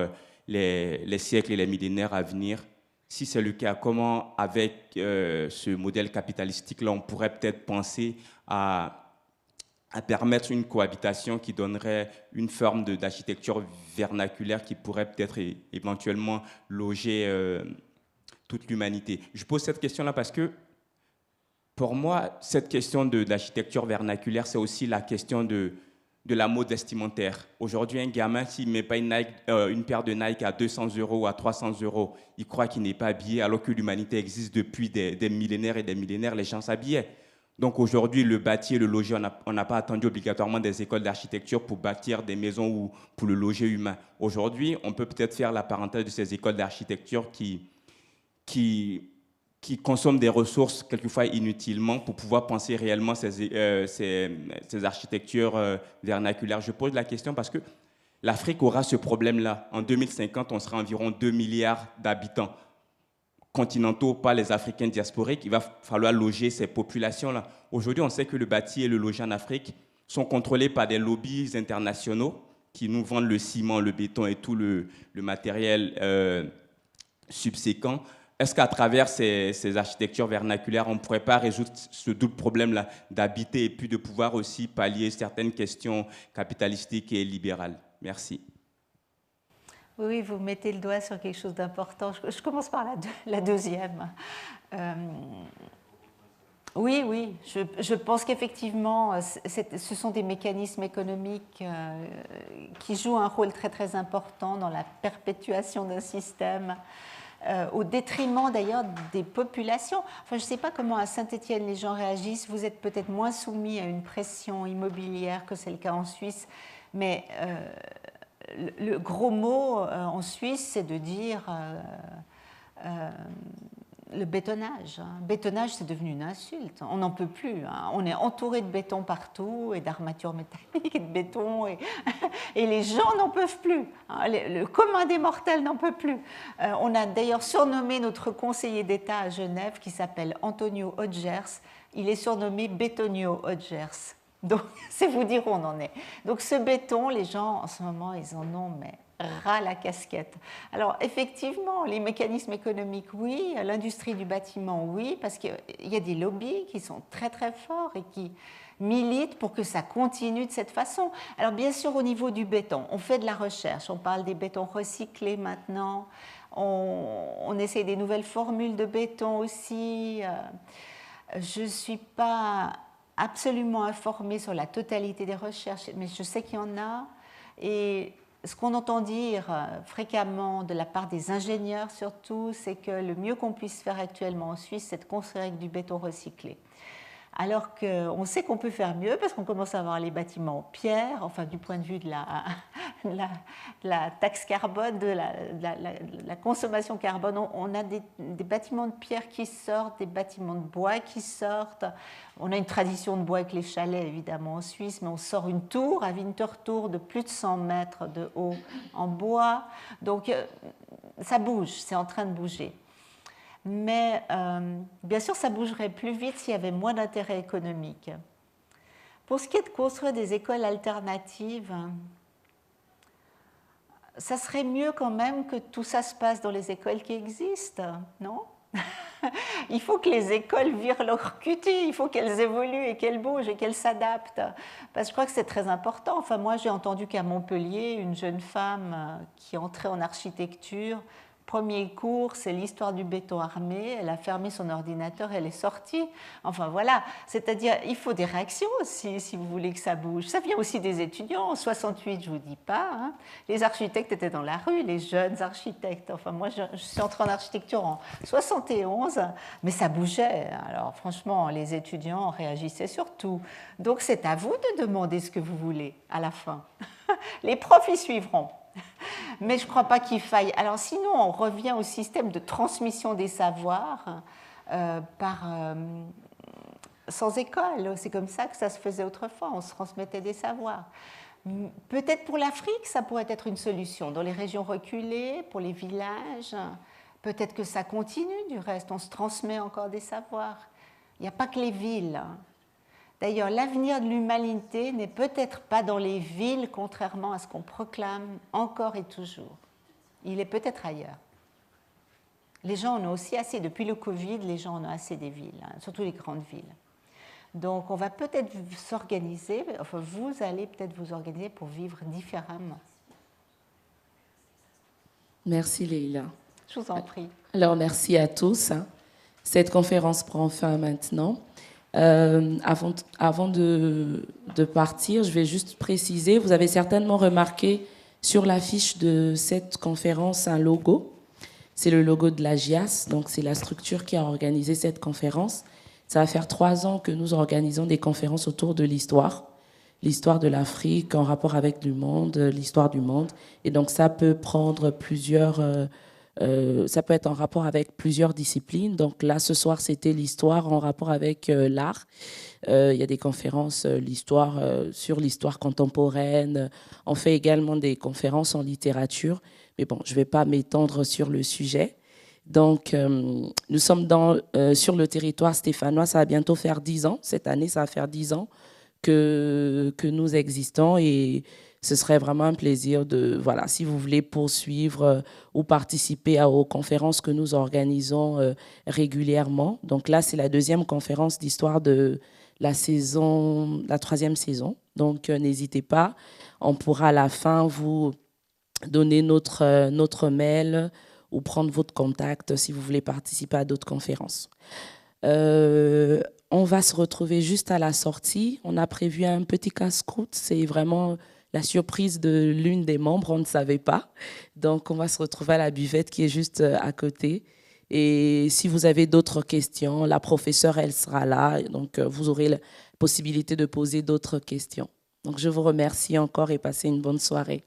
les siècles et les millénaires à venir? Si c'est le cas, comment, avec ce modèle capitalistique-là, on pourrait peut-être penser à permettre une cohabitation qui donnerait une forme d'architecture vernaculaire qui pourrait peut-être éventuellement loger toute l'humanité. Je pose cette question-là parce que, pour moi, cette question de l'architecture vernaculaire, c'est aussi la question de la mode vestimentaire. Aujourd'hui, un gamin, s'il ne met pas une paire de Nike à 200 € ou à 300 €, il croit qu'il n'est pas habillé, alors que l'humanité existe depuis des millénaires et des millénaires, les gens s'habillaient. Donc aujourd'hui, le bâti et le loger, on n'a pas attendu obligatoirement des écoles d'architecture pour bâtir des maisons ou pour le loger humain. Aujourd'hui, on peut peut-être faire la parenthèse de ces écoles d'architecture qui consomment des ressources quelquefois inutilement pour pouvoir penser réellement ces architectures vernaculaires. Je pose la question parce que l'Afrique aura ce problème-là. En 2050, on sera environ 2 milliards d'habitants continentaux, pas les Africains diasporiques. Il va falloir loger ces populations-là. Aujourd'hui, on sait que le bâti et le logis en Afrique sont contrôlés par des lobbies internationaux qui nous vendent le ciment, le béton et tout le matériel subséquent. Est-ce qu'à travers ces architectures vernaculaires, on ne pourrait pas résoudre ce double problème-là d'habiter et puis de pouvoir aussi pallier certaines questions capitalistiques et libérales? Merci. Oui, vous mettez le doigt sur quelque chose d'important. Je commence par la deuxième. Oui, je pense qu'effectivement, ce sont des mécanismes économiques qui jouent un rôle très très important dans la perpétuation d'un système, au détriment d'ailleurs des populations. Enfin, je ne sais pas comment à Saint-Étienne les gens réagissent. Vous êtes peut-être moins soumis à une pression immobilière que c'est le cas en Suisse, mais le gros mot en Suisse, c'est de dire le bétonnage. Bétonnage, c'est devenu une insulte. On n'en peut plus. On est entouré de béton partout et d'armatures métalliques et de béton et les gens n'en peuvent plus. Le commun des mortels n'en peut plus. On a d'ailleurs surnommé notre conseiller d'État à Genève qui s'appelle Antonio Hodgers. Il est surnommé Bétonio Hodgers. Donc, c'est vous dire où on en est. Donc, ce béton, les gens, en ce moment, ils en ont mais ras la casquette. Alors, effectivement, les mécanismes économiques, oui. L'industrie du bâtiment, oui, parce qu'il y a des lobbies qui sont très, très forts et qui militent pour que ça continue de cette façon. Alors, bien sûr, au niveau du béton, on fait de la recherche. On parle des bétons recyclés maintenant. On essaie des nouvelles formules de béton aussi. Je ne suis pas absolument informée sur la totalité des recherches, mais je sais qu'il y en a. Et ce qu'on entend dire fréquemment de la part des ingénieurs surtout, c'est que le mieux qu'on puisse faire actuellement en Suisse, c'est de construire avec du béton recyclé. Alors qu'on sait qu'on peut faire mieux parce qu'on commence à avoir les bâtiments en pierre, enfin du point de vue de la taxe carbone, de la consommation carbone. On a des bâtiments de pierre qui sortent, des bâtiments de bois qui sortent. On a une tradition de bois avec les chalets évidemment en Suisse, mais on sort une tour à Winterthur de plus de 100 mètres de haut en bois. Donc ça bouge, c'est en train de bouger. Mais bien sûr, ça bougerait plus vite s'il y avait moins d'intérêt économique. Pour ce qui est de construire des écoles alternatives, ça serait mieux quand même que tout ça se passe dans les écoles qui existent, non? Il faut que les écoles virent leur cutie, il faut qu'elles évoluent et qu'elles bougent et qu'elles s'adaptent. Parce que je crois que c'est très important. Enfin, moi, j'ai entendu qu'à Montpellier, une jeune femme qui entrait en architecture, premier cours, c'est l'histoire du béton armé. Elle a fermé son ordinateur, elle est sortie. Enfin voilà, c'est-à-dire il faut des réactions aussi si vous voulez que ça bouge. Ça vient aussi des étudiants. En 68, je vous dis pas, hein, les architectes étaient dans la rue, les jeunes architectes. Enfin moi, je suis entrée en architecture en 71, mais ça bougeait. Alors franchement, les étudiants réagissaient surtout. Donc c'est à vous de demander ce que vous voulez à la fin. Les profs y suivront. Mais je ne crois pas qu'il faille. Alors sinon, on revient au système de transmission des savoirs sans école. C'est comme ça que ça se faisait autrefois, on se transmettait des savoirs. Peut-être pour l'Afrique, ça pourrait être une solution. Dans les régions reculées, pour les villages, peut-être que ça continue du reste, on se transmet encore des savoirs. Il n'y a pas que les villes. D'ailleurs, l'avenir de l'humanité n'est peut-être pas dans les villes, contrairement à ce qu'on proclame encore et toujours. Il est peut-être ailleurs. Les gens en ont aussi assez. Depuis le Covid, les gens en ont assez des villes, hein, surtout les grandes villes. Donc, on va peut-être s'organiser, enfin, vous allez peut-être vous organiser pour vivre différemment. Merci, Leïla. Je vous en prie. Alors, merci à tous. Cette conférence prend fin maintenant. Avant de partir, je vais juste préciser, vous avez certainement remarqué sur l'affiche de cette conférence un logo. C'est le logo de la GIAS, donc c'est la structure qui a organisé cette conférence. Ça va faire 3 ans que nous organisons des conférences autour de l'histoire de l'Afrique en rapport avec le monde, l'histoire du monde. Et donc ça peut prendre ça peut être en rapport avec plusieurs disciplines. Donc là, ce soir, c'était l'histoire en rapport avec l'art. Il y a des conférences sur l'histoire contemporaine. On fait également des conférences en littérature. Mais bon, je ne vais pas m'étendre sur le sujet. Donc, nous sommes sur le territoire stéphanois. Ça va bientôt faire 10 ans. Cette année, ça va faire 10 ans que nous existons. Et ce serait vraiment un plaisir si vous voulez poursuivre ou participer aux conférences que nous organisons régulièrement. Donc là, c'est la 2e conférence d'histoire de la 3e saison. Donc, n'hésitez pas. On pourra à la fin vous donner notre mail ou prendre votre contact si vous voulez participer à d'autres conférences. On va se retrouver juste à la sortie. On a prévu un petit casse-croûte. C'est vraiment la surprise de l'une des membres, on ne savait pas. Donc, on va se retrouver à la buvette qui est juste à côté. Et si vous avez d'autres questions, la professeure, elle sera là. Donc, vous aurez la possibilité de poser d'autres questions. Donc, je vous remercie encore et passez une bonne soirée.